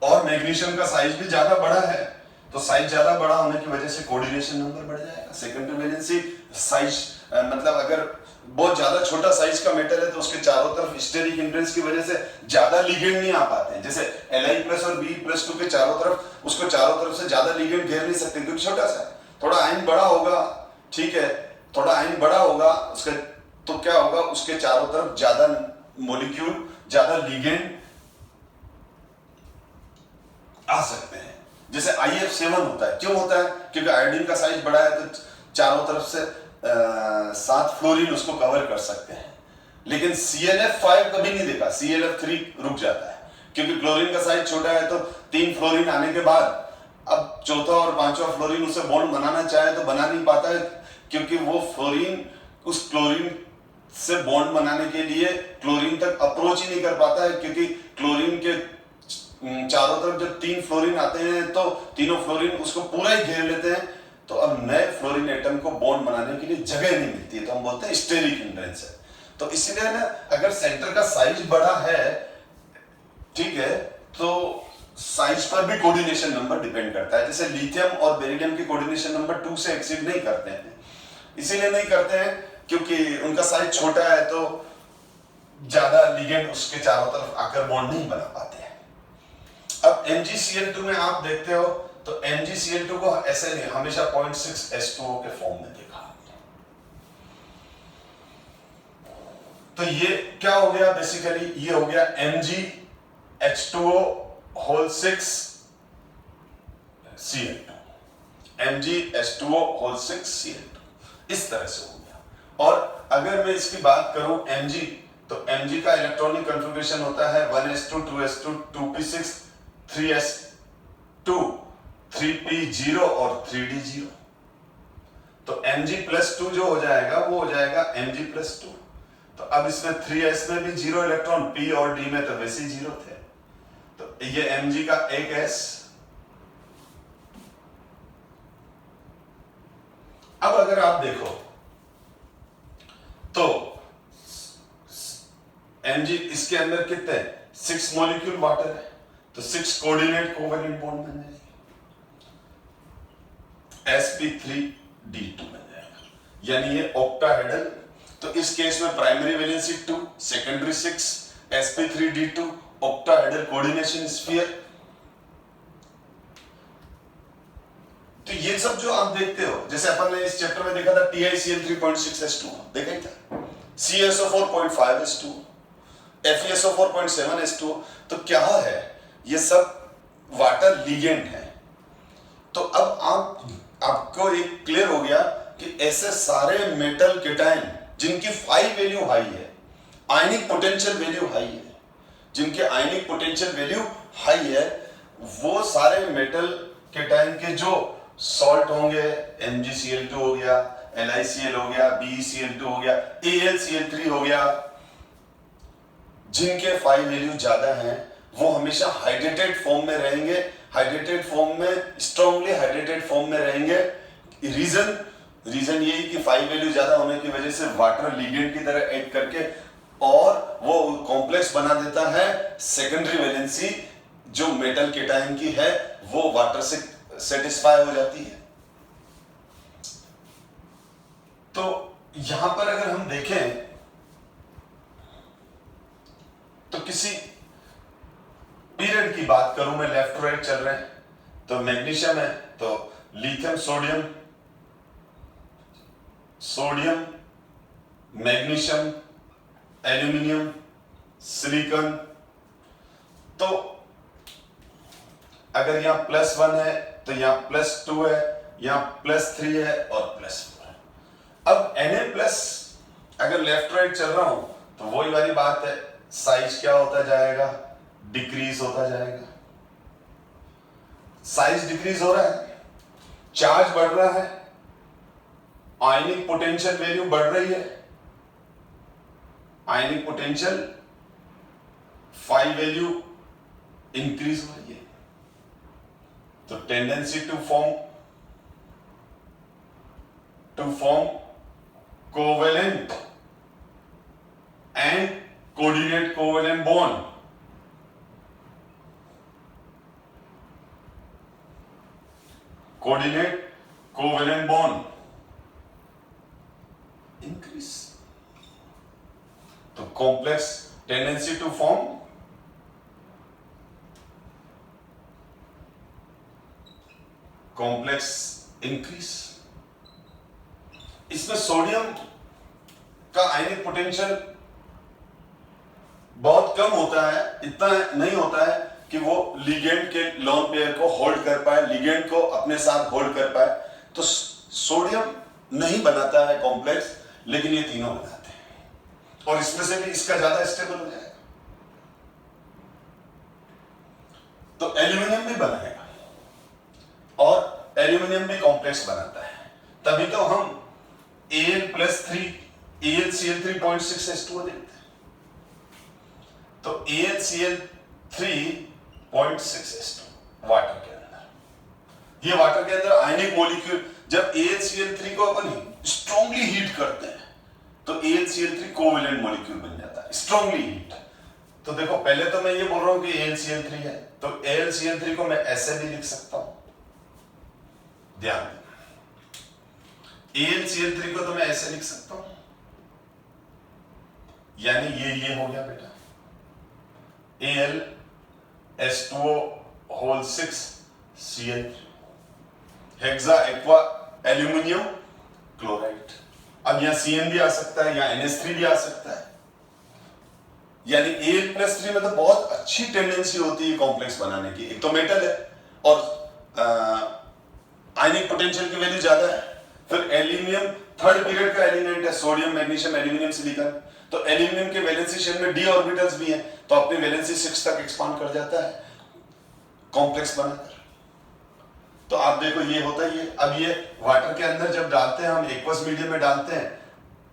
A: और मैग्नीशियम का साइज भी ज्यादा बड़ा है, तो साइज ज्यादा बड़ा होने की वजह से कोऑर्डिनेशन नंबर बढ़ जाएगा। सेकेंडरी वैलेंसी साइज मतलब अगर बहुत ज्यादा छोटा साइज का मेटल है तो उसके चारों तरफ स्टेरिक हिंड्रेंस की वजह से ज्यादा लिगेंड नहीं आ पाते हैं। जैसे Li+ और Be+2 के चारों तरफ, उसको चारों तरफ से ज्यादा लिगेंड घेर नहीं सकते क्योंकि छोटा सा है। थोड़ा आयन बड़ा होगा, ठीक है, थोड़ा आयन बड़ा होगा उसके, तो क्या होगा, उसके चारों तरफ ज्यादा मॉलिक्यूल, ज्यादा लिगेंड आ सकते हैं। जैसे IF7 होता है, क्यों होता है, क्योंकि आयोडीन का साइज बड़ा है तो चारों तरफ से 7 फ्लोरीन उसको कवर कर सकते हैं। लेकिन ClF5 कभी नहीं देखा, ClF3 रुक जाता है क्योंकि क्लोरीन का साइज छोटा है, तो 3 फ्लोरीन आने के बाद अब चौथा और पांचवा फ्लोरीन उसे बॉन्ड बनाना चाहे तो बना नहीं पाता है, क्योंकि वो फ्लोरीन उस क्लोरीन से बॉन्ड बनाने के लिए क्लोरीन तक अप्रोच ही नहीं कर पाता है, क्योंकि क्लोरीन के चारों तरफ जब 3 फ्लोरीन आते हैं तो तीनों फ्लोरीन उसको पूरा ही घेर लेते हैं, तो अब नए फ्लोरीन एटम को बॉन्ड बनाने के लिए जगह नहीं मिलती है, तो हम बोलते हैं स्टेरिक हिंड्रेंस है। तो इसीलिए ना अगर सेंटर का साइज बड़ा है, ठीक है, तो साइज पर भी कोऑर्डिनेशन नंबर डिपेंड करता है। जैसे लिथियम और बेरिलियम के कोऑर्डिनेशन नंबर 2 से एक्सीड नहीं करते हैं, इसीलिए नहीं करते हैं क्योंकि उनका साइज छोटा है, तो ज्यादा लिगेंड उसके चारों तरफ आकर बॉन्ड नहीं बना पाते हैं। अब MgCl2 में आप देखते हो तो MgCl2 को ऐसे नहीं, हमेशा 0.6H2O के फॉर्म में देखा। तो ये क्या हो गया, बेसिकली ये हो गया MgH2O whole 6 Cl2, MgH2O whole 6 Cl2, इस तरह से हो गया। और अगर मैं इसकी बात करूं Mg, तो Mg का इलेक्ट्रॉनिक कॉन्फ़िगरेशन होता है 1s2 2s2 2p6 3s2 3p0 और 3d0। तो Mg+2 जो हो जाएगा वो हो जाएगा Mg+2। तो अब इसमें 3s में भी 0 इलेक्ट्रॉन, p और d में तो वैसे ही 0 थे, तो ये Mg का एक s। अब अगर आप देखो तो Mg इसके अंदर कितने 6 मॉलिक्यूल वाटर है, तो 6 कोऑर्डिनेट कोवेलेंट बॉन्ड बन जाएंगे, sp3d2 बन जाएगा, यानी ये ऑक्टाहेड्रल। तो इस केस में primary valency 2, secondary 6, sp3d2, octahedral coordination sphere. तो ये सब जो आप देखते हो, जैसे अपन ने इस चैप्टर में देखा था TiCl 3.6H2 देखा ही था, CSO 4.5H2, FeSO 4.7H2, तो क्या है, ये सब वाटर लिगेंड है। तो अब आपको एक क्लियर हो गया कि ऐसे सारे मेटल केटाइन जिनकी फाई वैल्यू हाई है, आयनिक पोटेंशियल वैल्यू हाई है, जिनके आयनिक पोटेंशियल वैल्यू हाई है, वो सारे मेटल केटाइन के जो सॉल्ट होंगे, MgCl2 हो गया, LiCl हो गया, BeCl2 हो गया, AlCl3 हो गया, जिनके फाई वैल्यू ज्यादा है, वो हमेशा हाइड्रेटेड फॉर्म में रहेंगे। हाइड्रेटेड फॉर्म में, स्ट्रांगली हाइड्रेटेड फॉर्म में रहेंगे, रीजन यही कि 5 वैल्यू ज्यादा होने की वजह से वाटर लिगेंड की तरह एक्ट करके और वो कॉम्प्लेक्स बना देता है। सेकेंडरी वैलेंसी जो मेटल केटायन की है वो वाटर से सेटिस्फाई हो जाती है। तो यहां पर अगर हम देखें तो किसी पीरियड की बात करूं मैं, लेफ्ट राइट चल रहे हैं, तो मैग्नीशियम है तो lithium sodium magnesium aluminium silicon. तो अगर यहां +1 है तो यहां +2 है, यहां +3 है और +4 है। अब Na+ अगर लेफ्ट राइट चल रहा हूं तो वही वाली बात है, साइज क्या होता जाएगा, डिक्रीज होता जाएगा। साइज डिक्रीज हो रहा है, चार्ज बढ़ रहा है, आयनिक पोटेंशियल वैल्यू बढ़ रही है, आयनिक पोटेंशियल 5 वैल्यू इंक्रीज हो रही है। तो tendency to form covalent and coordinate covalent bond, coordinate covalent bond increase. तो complex tendency to form complex increase. इसमें सोडियम का आयनिक पोटेंशियल बहुत कम होता है, इतना नहीं होता है कि वो लिगेंड के लोन पेयर को होल्ड कर पाए, लिगेंड को अपने साथ होल्ड कर पाए। तो सोडियम नहीं बनाता है कॉम्प्लेक्स, लेकिन ये तीनों बनाते हैं और इसमें से भी इसका ज्यादा स्टेबल हो जाएगा। तो एल्यूमिनियम भी बनाएगा और एल्यूमिनियम भी कॉम्प्लेक्स बनाता है, तभी तो हम Al+3 AlCl3.6H2O देखते हैं। तो AlCl3.6H2 वाटर के अंदर, ये वाटर के अंदर आयनिक मॉलिक्यूल, जब AlCl3 को अपन स्ट्रांगली हीट करते हैं तो AlCl3 कोवेलेंट मॉलिक्यूल बन जाता है, स्ट्रांगली हीट। तो देखो पहले तो मैं ये बोल रहा हूं कि AlCl3 है, तो AlCl3 को मैं ऐसे भी लिख सकता हूं, ध्यान दें, AlCl3 को तो मैं ऐसे लिख सकता हूं, यानी ये हो गया बेटा Al(H2O)6Cl3 hexa aqua aluminium chloride. अब यहां Cn भी आ सकता है, यहां NH3 भी आ सकता है, यानी Al+3 में तो बहुत अच्छी टेंडेंसी होती है कॉम्प्लेक्स बनाने की। एक तो मेटल है और आयनिक पोटेंशियल की वैल्यू ज्यादा है। फिर एल्यूमिनियम थर्ड पीरियड का एलिमेंट है, सोडियम मैग्नीशियम एल्यूमिनियम सिलिकॉन। तो एल्यूमिनियम के वैलेंसी शेल में d ऑर्बिटल्स भी हैं, तो अपनी वैलेंसी 6 तक एक्सपांड कर जाता है कॉम्प्लेक्स बनाकर। तो आप देखो ये होता ही है। अब ये वाटर के अंदर जब डालते हैं, हम एक्वस मीडियम में डालते हैं,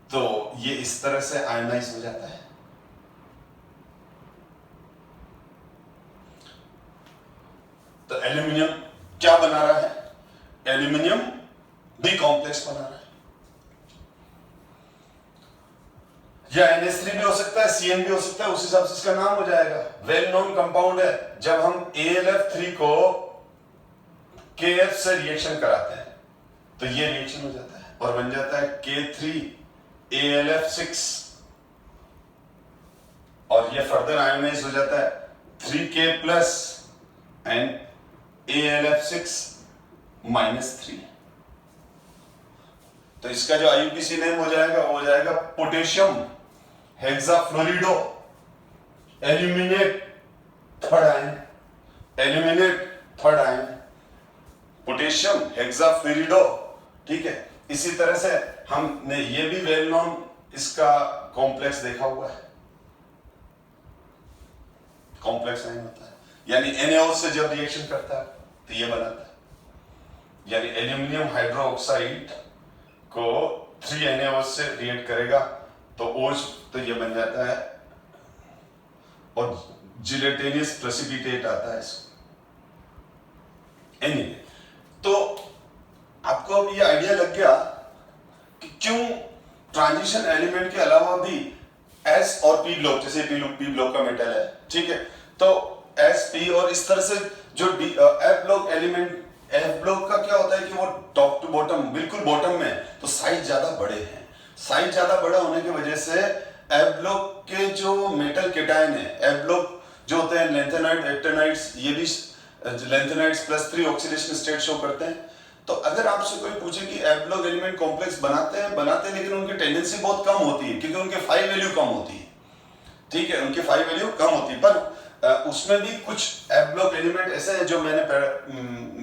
A: तो ये इस तरह से आयनाइज हो जाता है। तो एल्यूमिनियम क्या बना रहा है? एल्यूमिनियम भी कॉम्प्लेक्स बना रहा है। या NH3 भी हो सकता है, Cn भी हो सकता है, उस हिसाब से इसका नाम हो जाएगा। वेल नोन कंपाउंड है। जब हम AlF3 को KF से रिएक्शन कराते हैं तो ये रिएक्शन हो जाता है और बन जाता है K3AlF6 और ये फर्दर आयोनाइज हो जाता है 3K+ एंड AlF6-3। तो इसका जो IUPAC नेम हो जाएगा वो हो जाएगा potassium hexafluorido aluminate third ion, potassium hexafluorido. ठीक है, इसी तरह से हमने ये भी वेल नोन इसका कॉम्प्लेक्स देखा हुआ है, कॉम्प्लेक्स नहीं होता है, यानी NaO से जब रिएक्शन करता है तो ये बनाता है, यानी एल्यूमिनियम हाइड्रोक्साइड को 3NaO से रिएक्ट करेगा तो OH तो ये बन जाता है और जिलेटिनियस प्रेसिपिटेट आता है इसको। एनीवे, तो आप आपको अब ये आइडिया लग गया कि क्यों ट्रांजिशन एलिमेंट के अलावा भी एस और पी ब्लॉक, जैसे पी ब्लॉक का मेटल है, ठीक है, तो एस पी और इस तरह से जो F block element, F block का क्या होता है कि वो टॉप टू बॉटम बिल्कुल बॉटम में, तो साइज ज्यादा बड़े हैं। साइज ज्यादा बड़ा होने की वजह से एफ ब्लॉक के जो मेटल केटायन है, एफ ब्लॉक जो होते हैं लैंथेनाइड, एक्टिनाइड्स, ये भी लैंथेनाइड्स +3 ऑक्सीडेशन स्टेट शो करते हैं। तो अगर आपसे कोई पूछे कि एफ ब्लॉक एलिमेंट कॉम्प्लेक्स बनाते हैं लेकिन उनकी टेंडेंसी बहुत कम होती है क्योंकि उनके 5 वैल्यू कम होती है, ठीक है, उनकी 5 वैल्यू कम होती है, पर उसमें भी कुछ एफ ब्लॉक एलिमेंट ऐसे हैं जो मैंने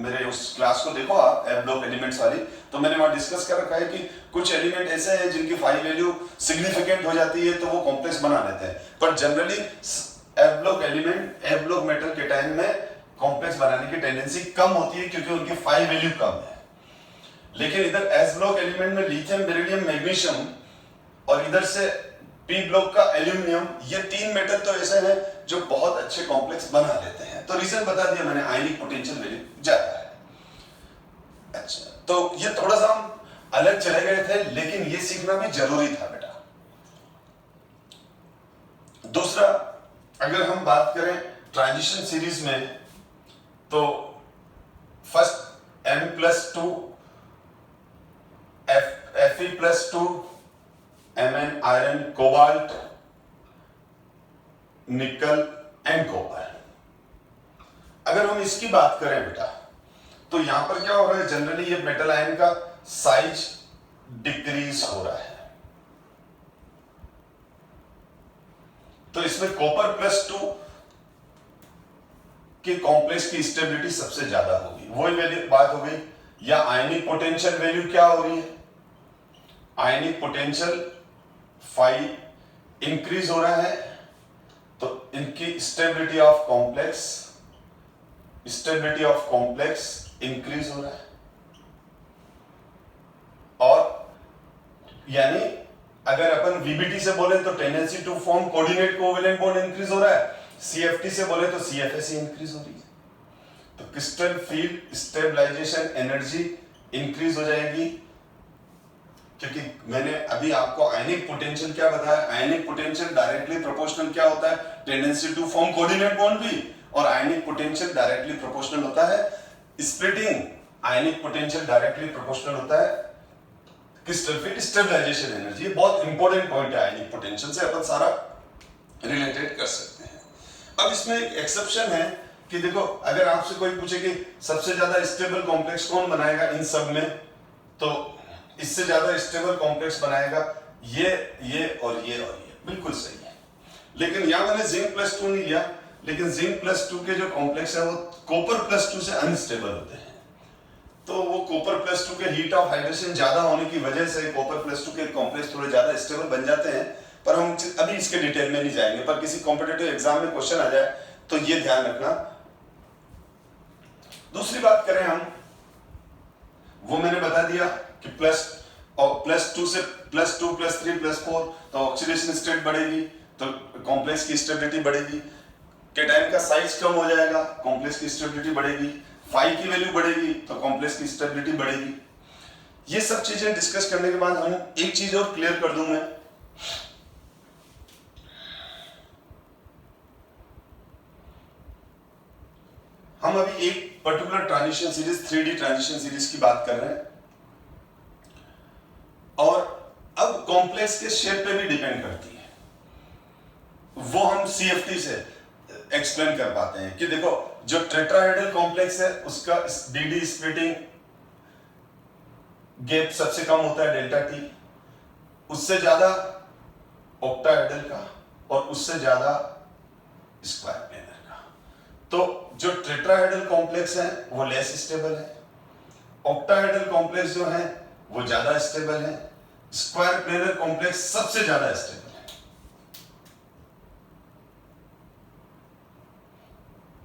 A: मेरे उस क्लास को देखो आप, एफ ब्लॉक एलिमेंट्स वाली, तो मैंने वहां डिस्कस कर रखा है कि कुछ एलिमेंट ऐसे हैं जिनकी 5 वैल्यू सिग्निफिकेंट हो जाती है तो वो कॉम्प्लेक्स बना लेते हैं, पर generally F block element, F block metal cation में कॉम्प्लेक्स बनाने की टेंडेंसी कम होती है क्योंकि उनकी 5 वैल्यू कम है। लेकिन इधर एस ब्लॉक एलिमेंट में लिथियम, बेरिलियम, मैग्नीशियम और इधर से पी ब्लॉक का एल्यूमिनियम, ये 3 मेटल तो ऐसे हैं जो बहुत अच्छे कॉम्प्लेक्स बना लेते हैं। तो रीजन बता दिया मैंने, आयनिक पोटेंशियल वैल्यू ज्यादा है। अच्छा, तो ये थोड़ा सा हम अलग चले गए थे लेकिन ये सीखना भी जरूरी था बेटा। दूसरा, अगर हम बात करें ट्रांजिशन सीरीज में, तो first M+2 Fe+2 Mn iron, cobalt, निकल एंड कॉपर। अगर हम इसकी बात करें बेटा, तो यहां पर क्या हो रहा है, जनरली ये मेटल आयन का साइज डिक्रीज हो रहा है, तो इसमें कॉपर +2 के कॉम्प्लेक्स की स्टेबिलिटी सबसे ज्यादा होगी। वही वैल्यू बात हो गई, या आयनिक पोटेंशियल वैल्यू क्या हो रही है, आयनिक पोटेंशियल फाई इंक्रीज हो रहा है, तो इनकी स्टेबिलिटी ऑफ कॉम्प्लेक्स इंक्रीज हो रहा है, और यानी अगर अपन वीबीटी से बोले तो tendency to form coordinate covalent bond increase हो रहा है, सीएफटी से बोले तो सीएफएसई इंक्रीज हो रही है, तो crystal field stabilisation energy increase हो जाएगी। क्योंकि मैंने अभी आपको आयनिक पोटेंशियल क्या बताया, आयनिक पोटेंशियल डायरेक्टली प्रोपोर्शनल क्या होता है, tendency to form coordinate bond भी, और आयनिक पोटेंशियल डायरेक्टली प्रोपोर्शनल होता है splitting, ionic potential directly proportional होता है क्रिस्टल फील्ड स्टेबलाइजेशन एनर्जी। ये बहुत इंपॉर्टेंट पॉइंट है, आयनिक पोटेंशियल से अपन सारा रिलेटेड कर सकते हैं। अब इसमें एक एक्सेप्शन है कि देखो, अगर आपसे कोई पूछे कि सबसे ज्यादा स्टेबल कॉम्प्लेक्स कौन बनाएगा इन सब में, तो इससे ज्यादा स्टेबल कॉम्प्लेक्स बनाएगा ये और ये, बिल्कुल सही है। लेकिन यहां मैंने जिंक+2 नहीं लिया, लेकिन जिंक+2 के जो कॉम्प्लेक्स है वो कॉपर+2 से अनस्टेबल होते हैं, तो वो कॉपर+2 के हीट ऑफ हाइड्रेशन ज्यादा होने की वजह से कॉपर+2 के कॉम्प्लेक्स थोड़े ज्यादा स्टेबल बन जाते हैं, पर हम अभी इसके डिटेल में नहीं जाएंगे, पर किसी कॉम्पिटिटिव एग्जाम में क्वेश्चन आ जाए तो ये ध्यान रखना। दूसरी बात करें हम, वो मैंने बता दिया कि +2 से +2 +3 +4, तो ऑक्सीडेशन स्टेट बढ़ेगी तो कॉम्प्लेक्स की स्टेबिलिटी बढ़ेगी, केटायन का साइज कम हो जाएगा, कॉम्प्लेक्स की स्टेबिलिटी बढ़ेगी, फाई की वैल्यू बढ़ेगी तो कॉम्प्लेक्स की स्टेबिलिटी बढ़ेगी। ये सब चीजें डिस्कस करने के बाद हम एक चीज और क्लियर कर दूं मैं, हम अभी एक particular transition series, 3D transition series की बात कर रहे हैं, और अब कॉम्प्लेक्स के शेप पे भी डिपेंड करती है, वो हम सीएफटी से एक्सप्लेन कर पाते हैं कि देखो, जो टेट्राहेड्रल कॉम्प्लेक्स है उसका डीडी स्प्लिटिंग गैप सबसे कम होता है ΔT, उससे ज्यादा ऑक्टाहेड्रल का, और उससे ज्यादा स्क्वायर प्लेनर का। तो जो टेट्राहेड्रल कॉम्प्लेक्स है वो लेस स्टेबल है, ऑक्टाहेड्रल कॉम्प्लेक्स जो है वो ज्यादा स्टेबल है, स्क्वायर प्लेनर कॉम्प्लेक्स सबसे ज्यादा स्टेबल है।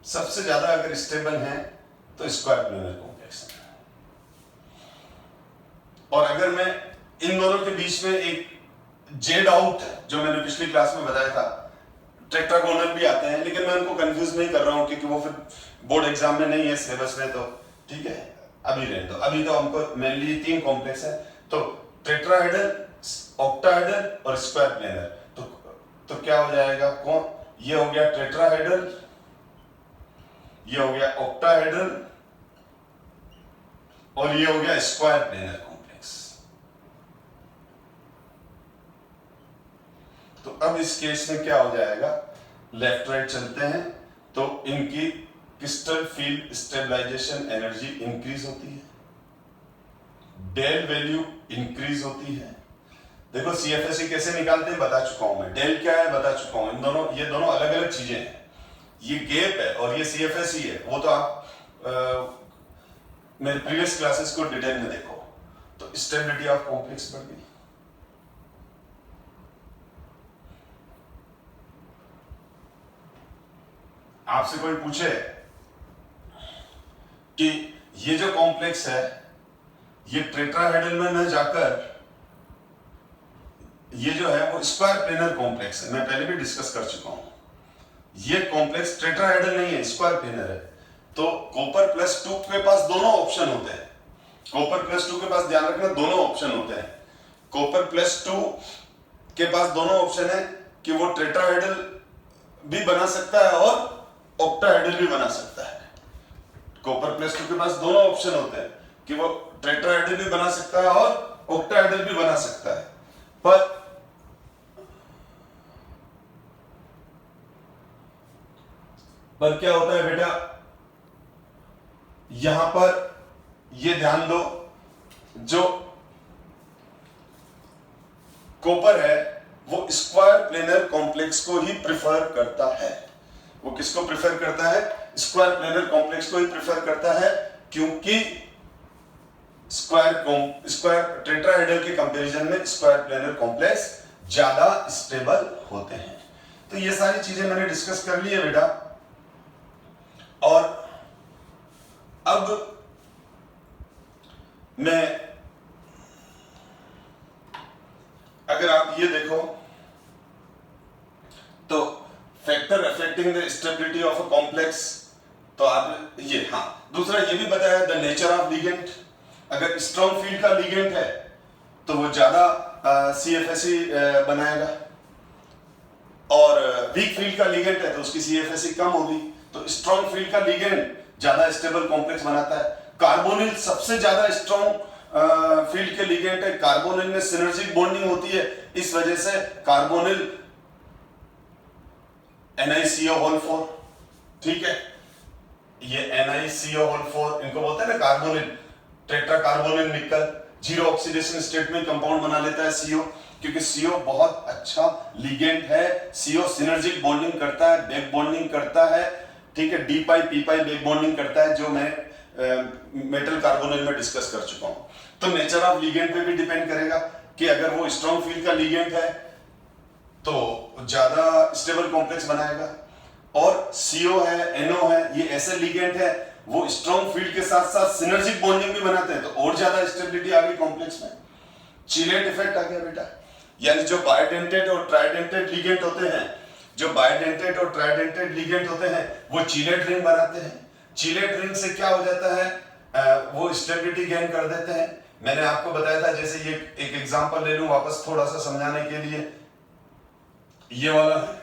A: सबसे ज्यादा अगर स्टेबल है तो स्क्वायर प्लेनर कॉम्प्लेक्स है। और अगर मैं इन दोनों के बीच में एक जेड आउट, जो मैंने पिछली क्लास में बताया था, टेट्रागोनल भी आते हैं, लेकिन मैं उनको कंफ्यूज नहीं कर रहा हूं क्योंकि वो फिर बोर्ड एग्जाम में नहीं है सिलेबस में, तो ठीक है, अभी रहने दो, अभी तो हमको मेनली 3 कॉम्प्लेक्स है, तो टेट्राहेड्रल, ऑक्टाहेड्रल और स्क्वायर प्लेनर। तो क्या हो जाएगा, कौन, ये हो गया टेट्राहेड्रल, ये हो गया ऑक्टाहेड्रल और ये हो गया स्क्वायर प्लेनर कॉम्प्लेक्स। तो अब इस केस में क्या हो जाएगा, लेफ्ट राइट चलते हैं तो इनकी crystal field stabilisation energy increase होती है, डेल वैल्यू इंक्रीज होती है। देखो सीएफएसई कैसे निकालते हैं बता चुका हूं मैं, डेल क्या है बता चुका हूं, इन दोनों, ये दोनों अलग अलग चीजें हैं, ये गैप है और ये सीएफएसई है, वो तो आप मेरे प्रीवियस क्लासेस को डिटेल में देखो। तो स्टेबिलिटी ऑफ कॉम्प्लेक्स बढ़ गई। आपसे कोई पूछे कि ये जो कॉम्प्लेक्स है ये टेट्राहेड्रल में न जाकर ये जो है वो स्क्वायर प्लेनर कॉम्प्लेक्स है, मैं पहले भी डिस्कस कर चुका हूं। ये कॉम्प्लेक्स टेट्राहेड्रल नहीं है, स्क्वायर प्लेनर है। तो कॉपर प्लस 2 के पास दोनों ऑप्शन होते हैं, कॉपर प्लस 2 के पास ध्यान रखना दोनों ऑप्शन होते हैं। कॉपर प्लस 2 के पास दोनों ऑप्शन है कि वो टेट्राहेड्रल भी बना सकता है और ऑक्टाहेड्रल भी बना सकता है। कॉपर प्लस 2 के पास दोनों ऑप्शन होते हैं कि वो टेट्राहेड्रल भी बना सकता है और ऑक्टाहेड्रल भी बना सकता है। पर क्या होता है बेटा, यहां पर ये ध्यान दो, जो कॉपर है वो स्क्वायर प्लेनर कॉम्प्लेक्स को ही प्रेफर करता है। वो किसको प्रेफर करता है, स्क्वायर प्लेनर कॉम्प्लेक्स को ही प्रेफर करता है, क्योंकि स्क्वायर टेट्राहेड्रल के कंपैरिजन में स्क्वायर प्लेनर कॉम्प्लेक्स ज्यादा स्टेबल होते हैं। तो ये सारी चीजें मैंने डिस्कस कर ली है बेटा। और अब मैं, अगर आप ये देखो तो factor affecting the stability of a complex, तो आप ये, हाँ दूसरा ये भी बताया द नेचर ऑफ लिगेंड। अगर स्ट्रॉन्ग फील्ड का लिगेंड है तो वो ज्यादा सीएफएसई बनाएगा, और वीक फील्ड का लिगेंड है तो उसकी सीएफएसई कम होगी। तो स्ट्रॉन्ग फील्ड का लिगेंड ज्यादा स्टेबल कॉम्प्लेक्स बनाता है। कार्बोनिल सबसे ज्यादा स्ट्रॉन्ग फील्ड के लिगेंड है, कार्बोनिल में सिनर्जिक बॉन्डिंग होती है, इस वजह से कार्बोनिल NiCO4, ठीक है, ये NiCO4 इनको बोलते हैं ना कार्बोनिल, टेट्रा कार्बोनिल निकल, जीरो ऑक्सीडेशन स्टेट में कंपाउंड बना लेता है CO, क्योंकि CO बहुत अच्छा लिगेंड है। CO सिनर्जिक बॉन्डिंग करता है, बैक बॉन्डिंग करता है, ठीक है, डी पाई पी पाई बैक बॉन्डिंग करता है, जो मैं मेटल कार्बोनिल में डिस्कस कर चुका हूं। तो नेचर ऑफ लिगेंड पे भी डिपेंड करेगा कि अगर वो स्ट्रॉन्ग फील्ड का लिगेंड है तो ज्यादा स्टेबल कॉम्प्लेक्स बनाएगा, और CO है, NO है, ये ऐसे लिगेंड है वो स्ट्रॉन्ग फील्ड के साथ साथ सिनर्जिक बॉन्डिंग भी बनाते हैं, तो और ज्यादा स्टेबिलिटी आ गई कॉम्प्लेक्स में। चिलेट इफेक्ट आ गया बेटा, यानी जो बाइडेंटेड और ट्राइडेंटेड लिगेंड होते हैं, जो बाइडेंटेड और ट्राइडेंटेड लिगेंड होते हैं वो चिलेट रिंग बनाते हैं। चिलेट रिंग से क्या हो जाता है, वो स्टेबिलिटी गेन कर देते हैं। मैंने आपको बताया था, जैसे ये एक एग्जांपल ले लूं वापस थोड़ा सा समझाने के लिए, ये वाला है,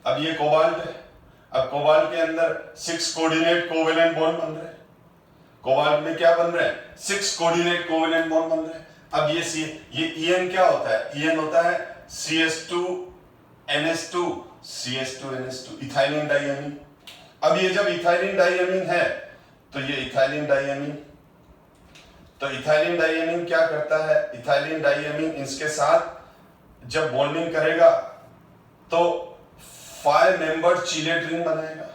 A: अब ये कोबाल्ट है, अब कोबाल्ट के अंदर 6 कोऑर्डिनेट कोवेलेंट बॉन्ड बन रहे हैं। कोबाल्ट में क्या बन रहा है, 6 कोऑर्डिनेट कोवेलेंट बॉन्ड बन रहे हैं। अब ये EN क्या होता है, EN होता है CS2 NH2 CS2 NH2, ethylene डाइअमीन। अब ये जब इथाइलिन डाइअमीन है तो ये इथाइलिन डाइअमीन, तो इथाइलिन डाइअमीन क्या करता है, इथाइलिन डाइअमीन इसके साथ जब बॉन्डिंग करेगा तो 5 मेंबर्ड चिलेट रिंग बनाएगा।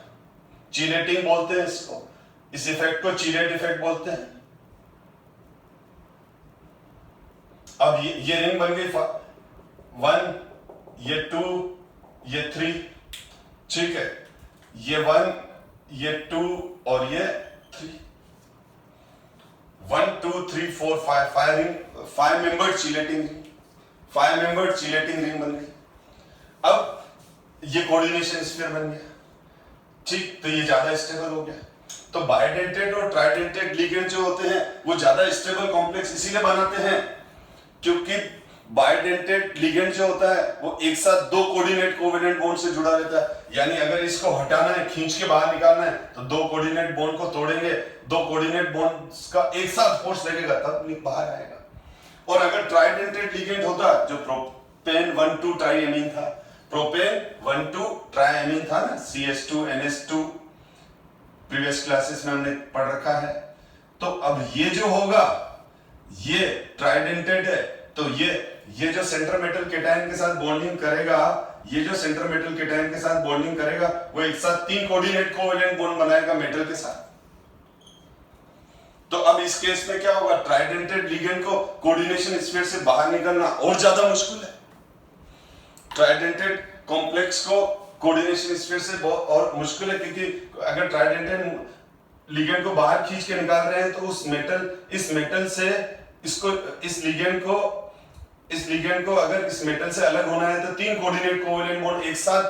A: चिलेटिंग बोलते हैं इसको, इस इफेक्ट को चिलेट इफेक्ट बोलते हैं। अब ये रिंग बन गई 1, ये 2, ये 3, ठीक है, ये 1, ये 2 और ये 3, 1 2 3 4 5 ring, 5 membered chelating ring, 5 membered chelating ring बन गई। अब ये कोऑर्डिनेशन स्फीयर बन गया, ठीक, तो ये ज्यादा स्टेबल हो गया। तो बायडेंटेट और ट्राइडेंटेट लिगेंड जो होते हैं वो ज्यादा स्टेबल कॉम्प्लेक्स इसीलिए बनाते हैं क्योंकि बायडेंटेट लिगेंड जो होता है वो एक साथ दो कोऑर्डिनेट कोवेलेंट बॉन्ड से जुड़ा रहता है। यानी अगर इसको हटाना है, खींच के बाहर निकालना है, तो दो कोऑर्डिनेट बॉन्ड को तोड़ेंगे, दो कोऑर्डिनेट बॉन्ड्स का एक साथ फोर्स लगेगा तब बाहर आएगा। और अगर ट्राइडेंटेट लिगेंड होता जो प्रोपेन 1,2 ट्राइएमीन था, प्रोपेन 1,2 ट्राइएमीन था ना, CH2NH2 प्रीवियस क्लासेस में हमने पढ़ रखा है। तो अब ये जो होगा ये ट्राइडेंटेट है, तो ये जो सेंटर मेटल केटायन के साथ बॉन्डिंग करेगा, ये जो सेंटर मेटल केटायन के साथ बॉन्डिंग करेगा वो एक साथ 3 कोऑर्डिनेट कोवेलेंट बॉन्ड बनाएगा मेटल के साथ। तो अब इस केस में क्या होगा, ट्राइडेंटेट लिगेंड को कोऑर्डिनेशन स्फीयर से बाहर निकलना और ज्यादा मुश्किल है। ट्राइडेंटेट कॉम्प्लेक्स को कोऑर्डिनेशन स्फीयर से बहुत और मुश्किल है क्योंकि अगर ट्राइडेंटेट लिगेंड को बाहर खींच के निकाल रहे हैं तो इस मेटल से इस लिगेंड को अगर इस मेटल से अलग होना है तो 3 कोऑर्डिनेट कोवेलेंट बॉन्ड एक साथ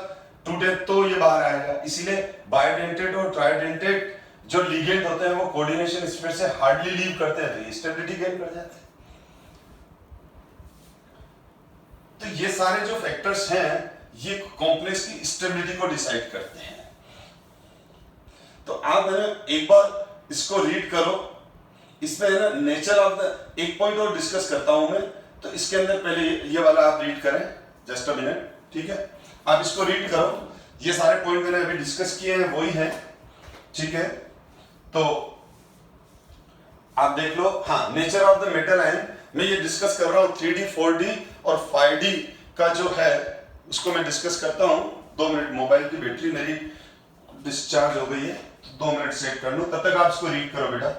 A: टूटे तो ये बाहर आएगा। इसीलिए बायडेंटेट और ट्राइडेंटेट जो लिगेंड होते हैं वो कोऑर्डिनेशन स्फीयर से हार्डली लीव करते हैं, तो स्टेबिलिटी गेन कर जाते हैं। तो ये सारे जो फैक्टर्स हैं ये कॉम्प्लेक्स की स्टेबिलिटी को डिसाइड करते हैं। तो आप है ना एक बार इसको रीड करो, इसमें है ना नेचर ऑफ द एक पॉइंट और डिस्कस करता हूं मैं, तो इसके अंदर पहले ये वाला आप रीड करें, जस्ट अ मिनट, ठीक है। आप इसको रीड करो, ये सारे पॉइंट मैंने अभी डिस्कस किए हैं वही हैं, ठीक है। तो आप देख लो, हाँ, nature of the metal ion मैं ये डिस्कस कर रहा हूं, 3D 4D और 5D का जो है उसको मैं डिस्कस करता हूं। 2 मिनट, मोबाइल की बैटरी मेरी डिस्चार्ज हो गई है, तो 2 मिनट सेट कर लूं, तब तक आप इसको रीड करो बेटा।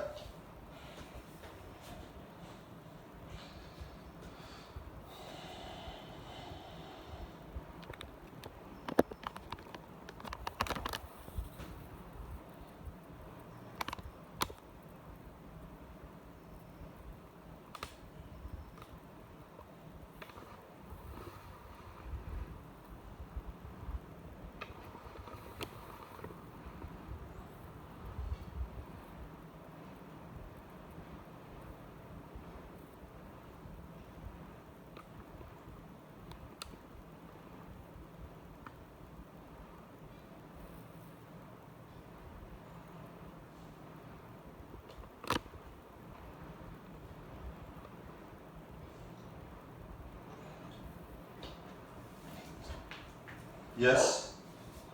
A: Yes,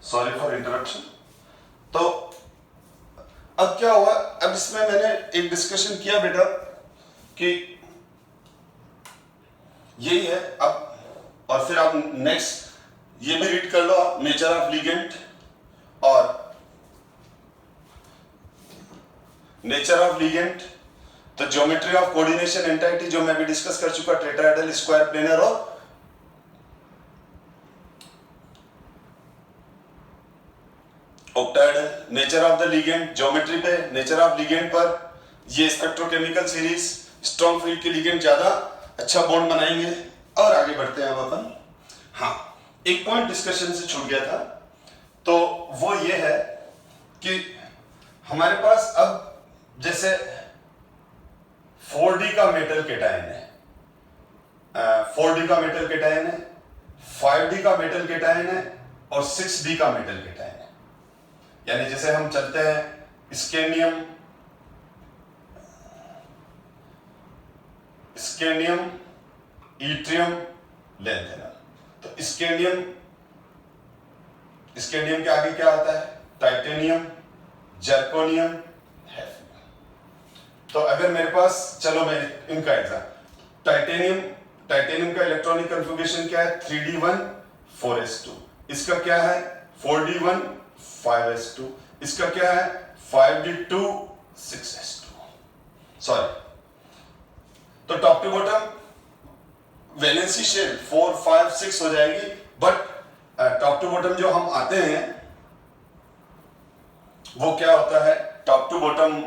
A: sorry for interruption. तो अब क्या हुआ, अब इसमें मैंने एक डिस्कशन किया बेटा कि यही है। अब और फिर आप नेक्स्ट ये भी रीड कर लो आप, नेचर ऑफ लिगेंड और नेचर ऑफ लिगेंड, तो ज्योमेट्री ऑफ कोऑर्डिनेशन एंटाइटी जो मैं भी डिस्कस कर चुका, टेट्राहेड्रल, स्क्वायर, प्लेनर और octahedral. Nature of the ligand geometry पे, नेचर ऑफ लिगेंड पर ये स्पेक्ट्रोकेमिकल सीरीज, स्ट्रॉन्ग फील्ड के लिगेंड ज्यादा अच्छा बॉन्ड बनाएंगे। और आगे बढ़ते हैं अब अपन। हाँ, एक पॉइंट डिस्कशन से छूट गया था, तो वो ये है कि हमारे पास अब जैसे 4D का मेटल केटायन है, 4D का मेटल केटायन है, 5D का मेटल केटायन है और 6D का मेटल केटायन है। यानी जैसे हम चलते हैं स्कैंडियम, इट्रियम, लैंथेनम, तो स्कैंडियम के आगे क्या आता है, टाइटेनियम, जर्कोनियम, हैफनियम। तो अगर मेरे पास, चलो मैं इनका एग्जाम, टाइटेनियम का इलेक्ट्रॉनिक कन्फिगरेशन क्या है, 3D1 4s2, इसका क्या है 4D1 5s2, इसका क्या है 5D2 6s2। सॉरी, तो top to bottom valency shell 4 5 6 हो जाएगी, बट टॉप टू बॉटम जो हम आते हैं वो क्या होता है, top to bottom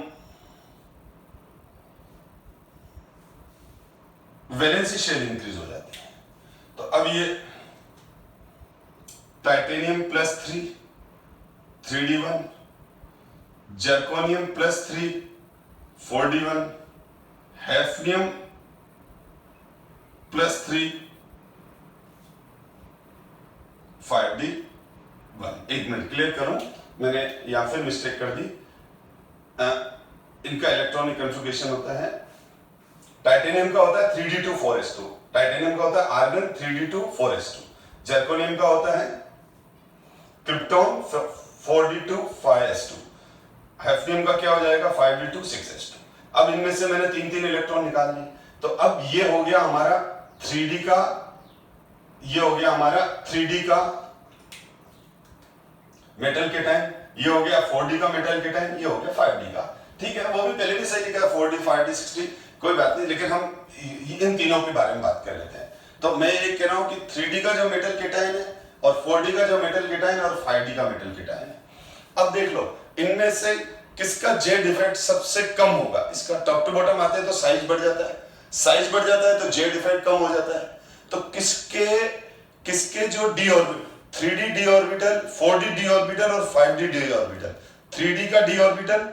A: valency shell increase हो जाती है। तो अब ये titanium +3 3D1 zirconium +3 4d1, hafnium +3 5d1। एक मिनट क्लियर करूं, मैंने यहां फिर मिस्टेक कर दी। इनका इलेक्ट्रॉनिक कॉन्फ़िगरेशन होता है, टाइटेनियम का होता है 3d2 4s2, टाइटेनियम का होता है आर्गन 3d2 4s2, जर्कोनियम का होता है क्रिप्टॉन 4d2 5s2, हैफनियम का क्या हो जाएगा 5d2 6s2। अब इनमें से मैंने तीन इलेक्ट्रॉन निकाल लिए, तो अब ये हो गया हमारा 3d का, ये हो गया हमारा 3d का मेटल केटाइन, ये हो गया 4d का मेटल केटाइन, ये हो गया 5d का। ठीक है, वो भी पहले भी सही लिखा 4d 5d 6d, कोई बात नहीं, लेकिन हम इन तीनों के बारे में बात कर लेते हैं। तो मैं ये कह रहा हूं कि 3d का जो मेटल केटाइन है और 4d का जो मेटल केटाइन और 5d का मेटल केटाइन है। अब देख लो इनमें से किसका जेड इफेक्ट सबसे कम होगा। इसका टॉप टू बॉटम आते हैं तो साइज बढ़ जाता है, साइज बढ़ जाता है तो जेड इफेक्ट कम हो जाता है। तो किसके जो D orbital 3d D orbital, 4d D orbital और 5d डी ऑर्बिटल, 3d का डी ऑर्बिटल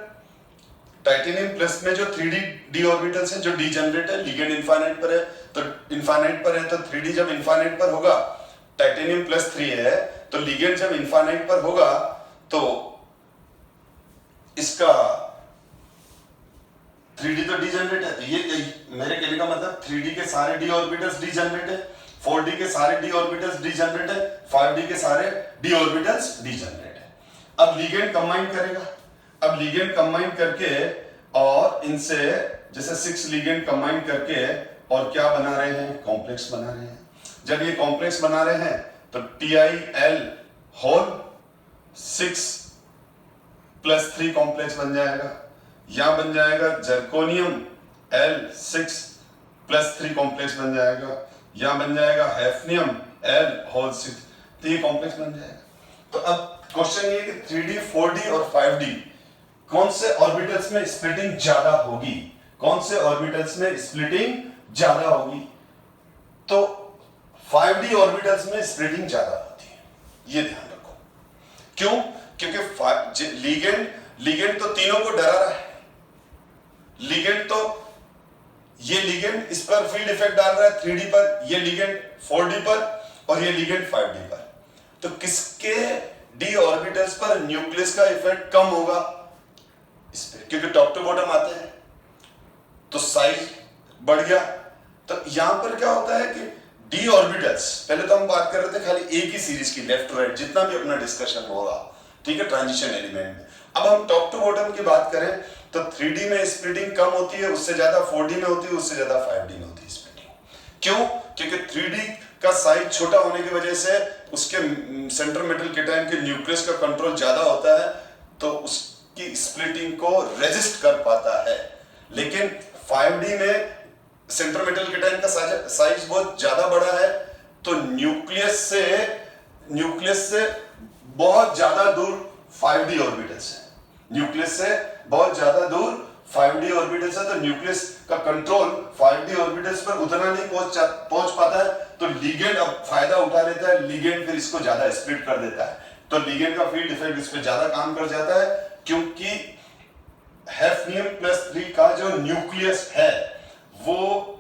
A: टाइटेनियम प्लस में जो 3d डी ऑर्बिटल्स हैं जो डीजेनरेट है, लिगेंड इनफाइनाइट पर है, तो इनफाइनाइट पर है तो 3d जब इनफाइनाइट पर होगा, टाइटेनियम +3 है तो लिगेंड जब इनफाइनाइट पर होगा तो इसका 3d तो डीजेनरेट है। तो ये मेरे कहने का मतलब 3d के सारे डी ऑर्बिटल्स डीजेनरेट है, 4d के सारे डी ऑर्बिटल्स डीजेनरेट है, 5d के सारे डी ऑर्बिटल्स डीजेनरेट है। अब लिगेंड कंबाइन करेगा, अब लिगेंड कंबाइन करके और इनसे जैसे 6 लिगेंड कंबाइन करके और क्या बना रहे हैं, कॉम्प्लेक्स बना रहे हैं। जब ये कॉम्प्लेक्स बना रहे हैं तो TiL होल 6 +3 कॉम्प्लेक्स बन जाएगा, यहां बन जाएगा जर्कोनियम L6 +3 कॉम्प्लेक्स बन जाएगा, यहां बन जाएगा हैफनियम L होल 6, तो ये कॉम्प्लेक्स बन जाएगा। तो अब क्वेश्चन ये कि 3d 4d और 5d कौन से ऑर्बिटल्स में स्प्लिटिंग ज्यादा होगी, कौन से ऑर्बिटल्स में स्प्लिटिंग ज्यादा होगी। तो 5d ऑर्बिटल्स में स्प्लिटिंग ज्यादा होती है, ये ध्यान रखो। क्यों? क्योंकि लिगेंड तो तीनों को डरा रहा है, लिगेंड तो ये लिगेंड इस पर फील्ड इफेक्ट डाल रहा है 3d पर, ये लिगेंड 4d पर और ये लिगेंड 5d पर। तो किसके डी ऑर्बिटल्स पर न्यूक्लियस का इफेक्ट कम होगा, इस पे, क्योंकि टॉप टू बॉटम आते हैं तो साइज बढ़ गया। तो यहां पर क्या होता है कि डी ऑर्बिटल्स, पहले तो हम बात कर रहे थे खाली एक ही सीरीज की लेफ्ट राइट, जितना भी अपना डिस्कशन होगा, ठीक है, ट्रांजिशन एलिमेंट में। अब हम टॉप टू बॉटम की बात करें तो 3d में स्प्लिटिंग कम होती है, उससे ज्यादा 4d में होती है, उससे ज्यादा 5d में होती है स्प्लिटिंग। क्यों? क्योंकि 3d का साइज छोटा होने की वजह से उसके सेंटर मेटल केटाइन के न्यूक्लियस का कंट्रोल ज्यादा होता है, तो उसकी स्प्लिटिंग को रेजिस्ट कर पाता है। लेकिन 5d में सेंटर मेटल केटाइन का साइज बहुत ज्यादा बड़ा है, तो न्यूक्लियस से बहुत ज्यादा दूर 5d ऑर्बिटल्स है, न्यूक्लियस से बहुत ज्यादा दूर 5d ऑर्बिटल्स है, तो न्यूक्लियस का कंट्रोल 5d ऑर्बिटल्स पर उतना नहीं पहुंच पाता है। तो लिगेंड अब फायदा उठा लेता है, लिगेंड फिर इसको ज्यादा स्प्लिट कर देता है, तो लिगेंड का फील्ड इफेक्ट इस पे ज्यादा काम कर जाता है, क्योंकि हैफनियम +3 का जो न्यूक्लियस है वो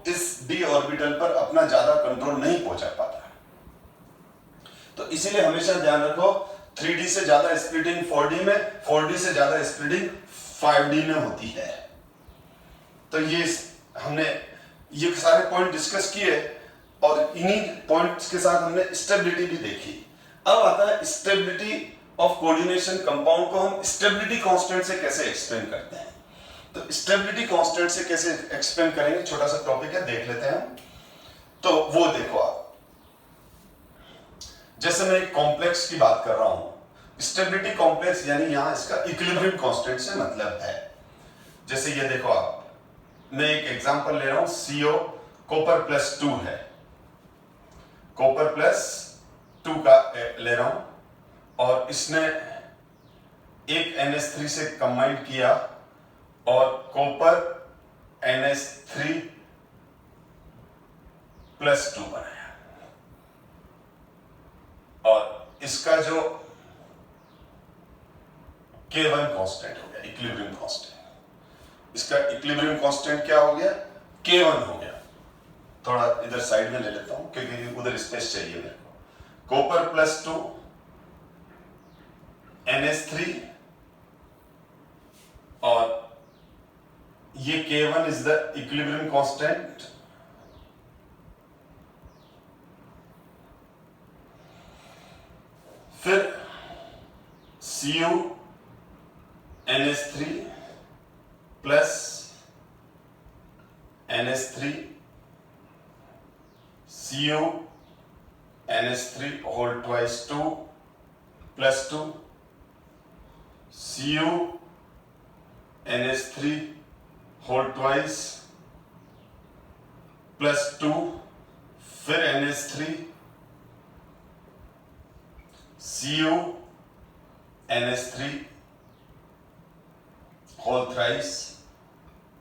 A: इस d ऑर्बिटल पर अपना ज्यादा कंट्रोल नहीं पहुंचा पाता। तो इसीलिए हमेशा ध्यान रखो 3d से ज्यादा स्प्लिटिंग 4d में, 4d से ज्यादा स्प्लिटिंग 5d में होती है। तो ये हमने ये सारे पॉइंट डिस्कस किए और इन्हीं पॉइंट्स के साथ हमने स्टेबिलिटी भी देखी। अब आता है स्टेबिलिटी ऑफ कोऑर्डिनेशन कंपाउंड को हम स्टेबिलिटी कांस्टेंट से कैसे एक्सप्लेन करते हैं। तो स्टेबिलिटी कांस्टेंट से कैसे एक्सप्लेन करेंगे, छोटा सा टॉपिक है, देख लेते हैं। तो वो देखो आप, जैसे मैं एक कॉम्प्लेक्स की बात कर रहा हूं, स्टेबिलिटी कॉम्प्लेक्स यानी यहां इसका इक्विलिब्रियम कांस्टेंट से मतलब है। जैसे ये देखो आप, मैं एक एग्जांपल ले रहा हूं, CO कॉपर +2 है, कॉपर +2 का ले रहा हूं और इसने एक NH3 से कंबाइन किया और कॉपर NH3 +2 बनाया, और इसका जो K1 कांस्टेंट हो गया, इक्विलिब्रियम कांस्टेंट। इसका इक्विलिब्रियम कांस्टेंट क्या हो गया? K1 हो गया। थोड़ा इधर साइड में ले लेता हूं क्योंकि उधर स्पेस चाहिए मेरे को। कॉपर प्लस 2 NH3 और ये K1 is the equilibrium constant. फिर Cu NH3 plus NH3 Cu NH3 whole twice 2 plus 2 Cu NH3 whole twice plus 2 फिर NH3 Cu NH3 whole thrice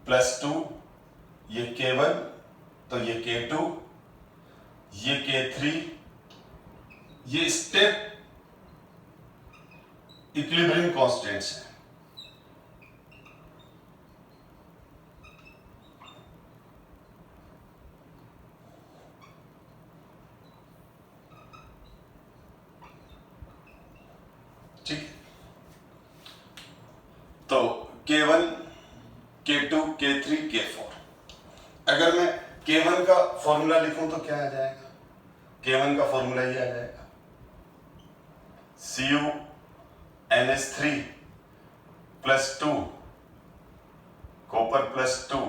A: plus 2, ये K1 तो ये K2, ये K3, ये step equilibrium constants हैं। ठीक है, तो K1, K2, K3, K4। अगर मैं K1 का फॉर्मूला लिखूं तो क्या आ जाएगा? K1 का फॉर्मूला ये आ जाएगा Cu NH3 plus 2 copper plus 2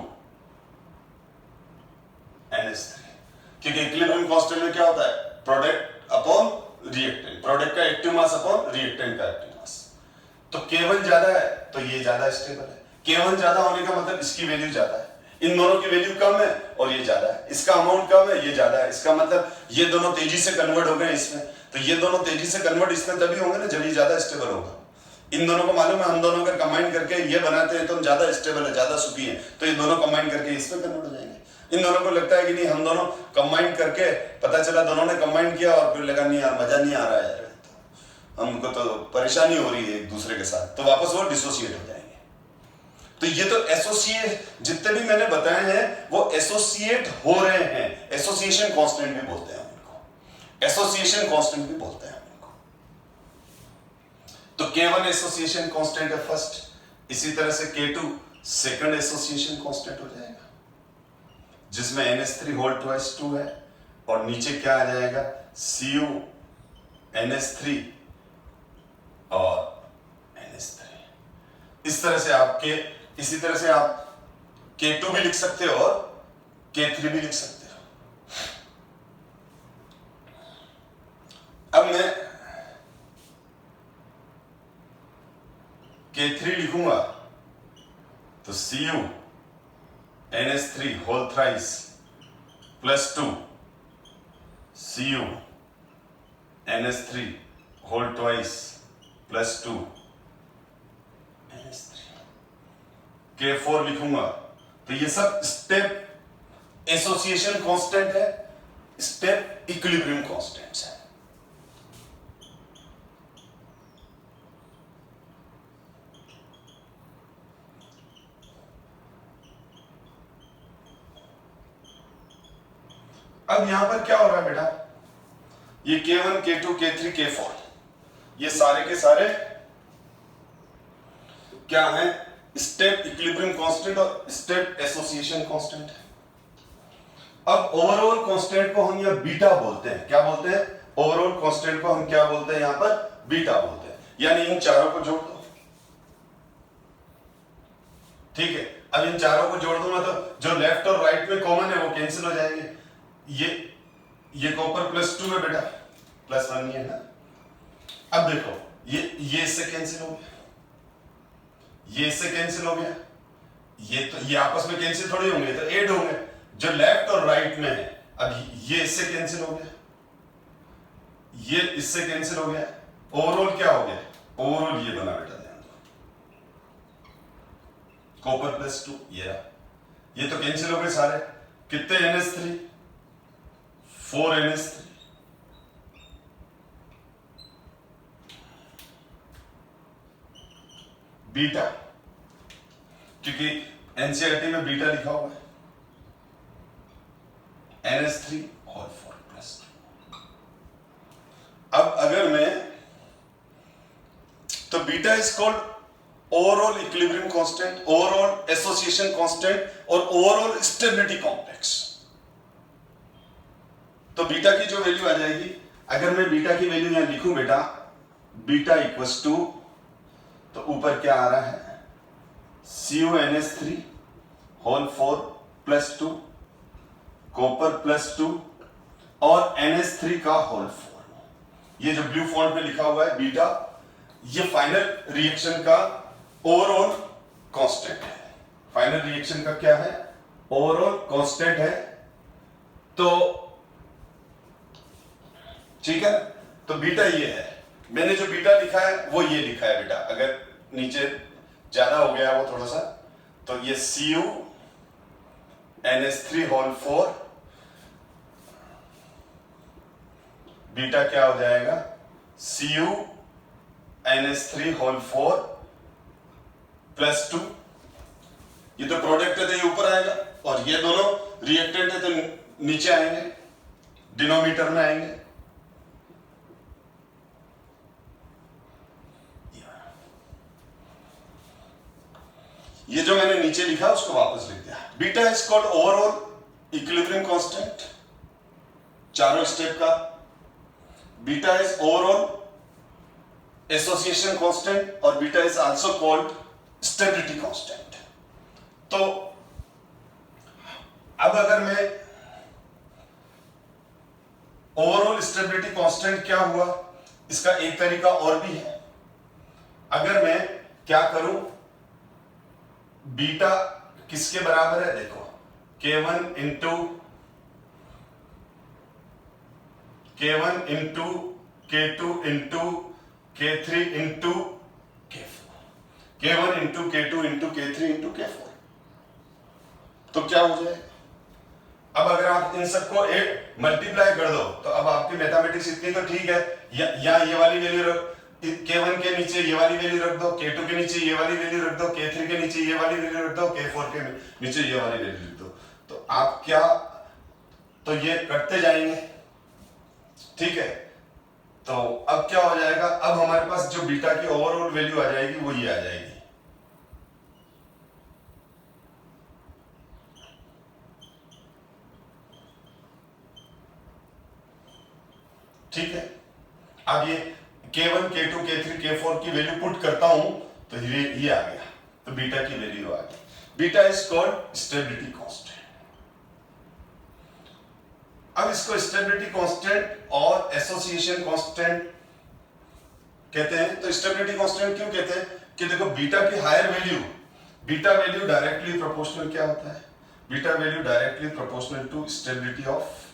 A: NH3, क्योंकि इक्विलिब्रियम कांस्टेंट में क्या होता है? प्रोडक्ट अपॉन रिएक्टेंट, प्रोडक्ट का एक्टिव मास अपॉन रिएक्टेंट का एक्टिव मास। तो K1 ज्यादा है तो ये ज्यादा स्टेबल है। K1 ज्यादा होने का मतलब इसकी वैल्यू ज्यादा है, इन दोनों की वैल्यू कम है और ये ज्यादा है, इसका अमाउंट कम है ये ज्यादा है। इसका मतलब ये दोनों तेजी से कन्वर्ट हो गए इसमें, तो ये दोनों तेजी से कन्वर्ट इसमें तभी होंगे ना जब ये ज्यादा स्टेबल होगा। इन दोनों को मालूम है, हम दोनों का कंबाइन करके ये बनाते हैं तो हम ज्यादा स्टेबल है, ज्यादा सुखी है, तो ये दोनों कंबाइन करके इसमें कन्वर्ट हो जाएंगे। इन दोनों को लगता है कि नहीं, हम दोनों कंबाइन करके पता चला दोनों ने कंबाइन किया और फिर लगा नहीं यार मजा नहीं आ रहा है यार, हमको तो परेशानी हो रही है एक दूसरे के साथ, तो वापस वो डिसोसिएट हो जाएंगे। तो ये तो एसोसिएट, जितने भी मैंने बताए हैं वो एसोसिएट हो रहे हैं। एसोसिएशन कांस्टेंट भी बोलते हैं इनको, एसोसिएशन कांस्टेंट भी बोलते हैं इनको। तो K1 एसोसिएशन कांस्टेंट है फर्स्ट, इसी तरह से K2 सेकंड एसोसिएशन कांस्टेंट हो जाएगा, जिसमें NH3 होल ट्वाइस 2 है और नीचे क्या आ जाएगा? Cu NH3 और NH3। इस तरह से आपके, इसी तरह से आप K2 भी लिख सकते हो और K3 भी लिख सकते हो। अब मैं K3 लिखूंगा तो Cu NH3 whole thrice plus 2 Cu NH3 whole twice plus 2 NH3। K4 लिखूंगा तो ये सब स्टेप एसोसिएशन कांस्टेंट है, स्टेप इक्विलिब्रियम कांस्टेंट्स है। अब यहां पर क्या हो रहा है बेटा? ये K1, K2, K3, K4 ये सारे के सारे क्या है? स्टेप इक्विलिब्रियम कांस्टेंट और स्टेप एसोसिएशन कांस्टेंट है। अब ओवरऑल कांस्टेंट को हम यहां बीटा बोलते हैं। क्या बोलते हैं? ओवरऑल कांस्टेंट को हम क्या बोलते हैं? यहां पर बीटा बोलते हैं। यानी इन चारों को जोड़ दो, ठीक है। अब इन चारों को जोड़ दूंगा तो जो लेफ्ट और राइट में कॉमन है वो कैंसिल हो जाएंगे। ये कॉपर प्लस 2 है बेटा, प्लस 1 है ना। अब देखो ये इससे कैंसिल हो गया, ये इससे कैंसिल हो गया, ये आपस में कैंसिल थोड़ी होंगे, तो ऐड होंगे। जो लेफ्ट और राइट में है, अब ये इससे कैंसिल हो गया, ये इससे कैंसिल हो गया। ओवरऑल क्या हो गया? ओवरऑल ये बना बेटा, ध्यान दो, कॉपर प्लस 2 ये तो कैंसिल हो गए सारे। कितने NH3? 4 NH3। बीटा, क्योंकि एनसीईआरटी में बीटा लिखा हुआ है, NH3 होल 4 प्लस 2। अब अगर मैं, तो beta is called overall equilibrium constant, overall association constant और ओवरऑल स्टेबिलिटी कॉम्प्लेक्स। तो बीटा की जो वैल्यू आ जाएगी, अगर मैं बीटा की वैल्यू यहां लिखूं बेटा, बीटा इक्वल्स टू, तो ऊपर क्या आ रहा है, CuNH3 whole 4 plus 2, copper plus 2 और NH3 का होल 4। ये जो ब्लू फॉन्ट में लिखा हुआ है बीटा, ये फाइनल रिएक्शन का ओवरऑल कांस्टेंट है। फाइनल रिएक्शन का क्या है, ओवरऑल कांस्टेंट है। तो ठीक है, तो बीटा ये है, मैंने जो बीटा लिखा है वो ये लिखा है बेटा। अगर नीचे ज्यादा हो गया वो थोड़ा सा, तो ये CuNH3 होल 4 बीटा क्या हो जाएगा, CuNH3 होल 4 प्लस 2। ये तो प्रोडक्ट है तो ये ऊपर आएगा, और ये दोनों रिएक्टेंट है तो नीचे आएंगे, डिनोमिनेटर में आएंगे। ये जो मैंने नीचे लिखा उसको वापस लिख दिया। Beta is called overall equilibrium constant, चारों स्टेप का। Beta is overall association constant, और beta is also called stability constant. तो अब अगर मैं ओवरऑल स्टेबिलिटी कांस्टेंट क्या हुआ, इसका एक तरीका और भी है। अगर मैं क्या करूं, बीटा किसके बराबर है, देखो K1 into K2 into K3 into K4, K1 into K2 into K3 into K4। तो क्या हो जाए, अब अगर आप इन सबको एक मल्टीप्लाई कर दो तो अब आपकी मैथमेटिक्स इतनी तो ठीक है, या ये वाली वैल्यू रख, K1 के नीचे ये वाली वैल्यू रख दो, K2 के नीचे ये वाली वैल्यू रख दो, K3 के नीचे ये वाली वैल्यू रख दो, K4 के नीचे ये वाली वैल्यू रख दो। तो आप क्या, तो ये कटते जाएंगे, ठीक है। तो अब क्या हो जाएगा, अब हमारे पास जो बीटा की ओवरऑल वैल्यू आ जाएगी वो ये आ जाएगी, ठीक है। अब ये K1 K2 K3 K4 की वैल्यू पुट करता हूं तो ये आ गया, तो बीटा की वैल्यू आ गई। Beta is called stability constant. अब इसको स्टेबिलिटी कांस्टेंट और एसोसिएशन कांस्टेंट कहते हैं। तो स्टेबिलिटी कांस्टेंट क्यों कहते हैं कि देखो बीटा की higher value, beta value directly proportional क्या होता है, beta value directly proportional to stability of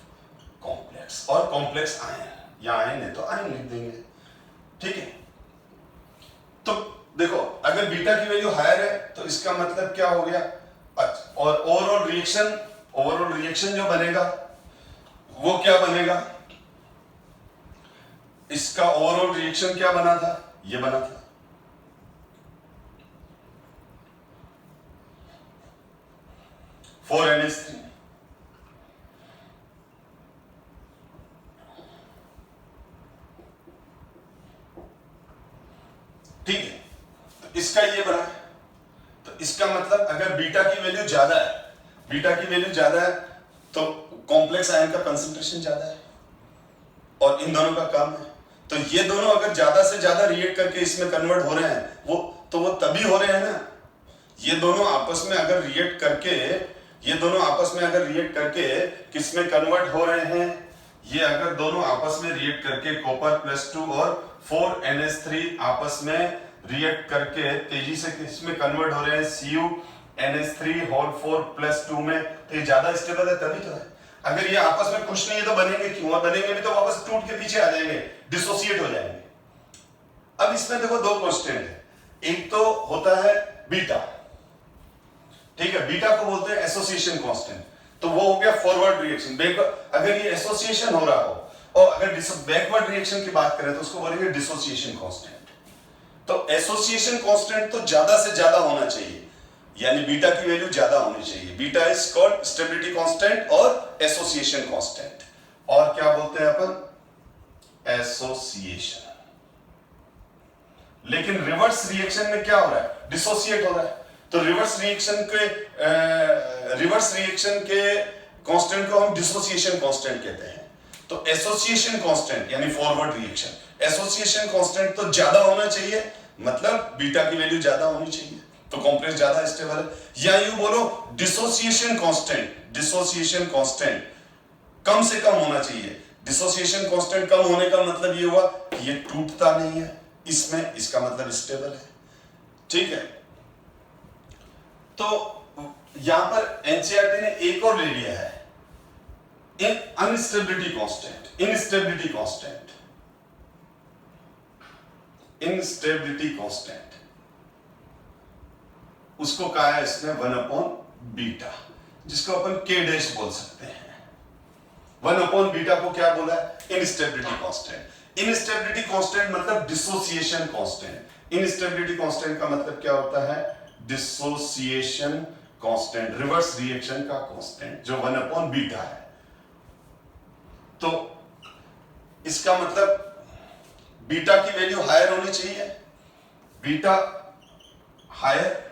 A: complex, और कॉम्प्लेक्स आयन, या आयन है तो आयन लिख देंगे, ठीक है। तो देखो अगर बीटा की वैल्यू हायर है तो इसका मतलब क्या हो गया, और ओवरऑल रिएक्शन जो बनेगा वो क्या बनेगा, इसका ओवरऑल रिएक्शन क्या बना था, ये बना था, NH3 ठीक है। तो इसका ये बना है, तो इसका मतलब अगर बीटा की वैल्यू ज्यादा है, बीटा की वैल्यू ज्यादा है तो कॉम्प्लेक्स आयन का कंसंट्रेशन ज्यादा है, और इन दोनों का काम है। तो ये दोनों अगर ज्यादा से ज्यादा रिएक्ट करके इसमें कन्वर्ट हो रहे हैं, वो तभी हो रहे हैं ना, ये दोनों आपस में अगर रिएक्ट करके किसमें कन्वर्ट हो रहे हैं, ये अगर दोनों आपस में रिएक्ट करके कॉपर प्लस 2 और 4NH3 आपस में रिएक्ट करके तेजी से किसमें कन्वर्ट हो रहे हैं, CuNH3 होल 4 प्लस 2 में, तो ये ज्यादा स्टेबल है तभी तो है। अगर ये आपस में खुश नहीं है तो बनेंगे क्यों, और बनेंगे भी तो वापस टूट के पीछे आ जाएंगे, डिसोसिएट हो जाएंगे। अब इसमें देखो दो कांस्टेंट है, एक तो होता है बीटा, ठीक है, बीटा को बोलते हैं एसोसिएशन कांस्टेंट, तो वो हो गया फॉरवर्ड रिएक्शन। अगर ये एसोसिएशन हो रहा हो, और अगर बैकवर्ड रिएक्शन की बात करें तो उसको बोलेंगे डिसोसिएशन कांस्टेंट, तो एसोसिएशन कांस्टेंट तो ज्यादा से ज्यादा होना चाहिए, यानी बीटा की वैल्यू ज्यादा होनी चाहिए। Beta is called stability constant और एसोसिएशन कांस्टेंट। और क्या बोलते हैं अपन? एसोसिएशन। लेकिन रिवर्स रिएक्शन में क्या हो रहा है? डिसोसिएट हो रहा है। तो रिवर्स रिएक्शन के कांस्टेंट को हम डिसोसिएशन कांस्टेंट कहते हैं। तो एसोसिएशन कांस्टेंट यानी फॉरवर्ड रिएक्शन, एसोसिएशन कांस्टेंट तो ज्यादा होना चाहिए, मतलब बीटा की वैल्यू ज्यादा होनी चाहिए, तो कॉम्प्लेक्स ज्यादा स्टेबल है। या यूं बोलो डिसोसिएशन कांस्टेंट कम से कम होना चाहिए। डिसोसिएशन कांस्टेंट कम होने का मतलब ये हुआ कि ये टूटता नहीं है इसमें, इसका मतलब स्टेबल है। ठीक है, तो यहां पर एनसीईआरटी ने एक और ले लिया है, इनस्टेबिलिटी कांस्टेंट। उसको कहा है इसने 1/बीटा, जिसको अपन के डैश बोल सकते हैं। 1/बीटा को क्या बोला है? Instability constant. इनस्टेबिलिटी कांस्टेंट मतलब डिसोसिएशन कांस्टेंट। इनस्टेबिलिटी कांस्टेंट का मतलब क्या होता है? डिसोसिएशन कांस्टेंट, रिवर्स रिएक्शन का कांस्टेंट, जो 1/बीटा है। तो इसका मतलब बीटा की वैल्यू हायर होनी चाहिए, बीटा हायर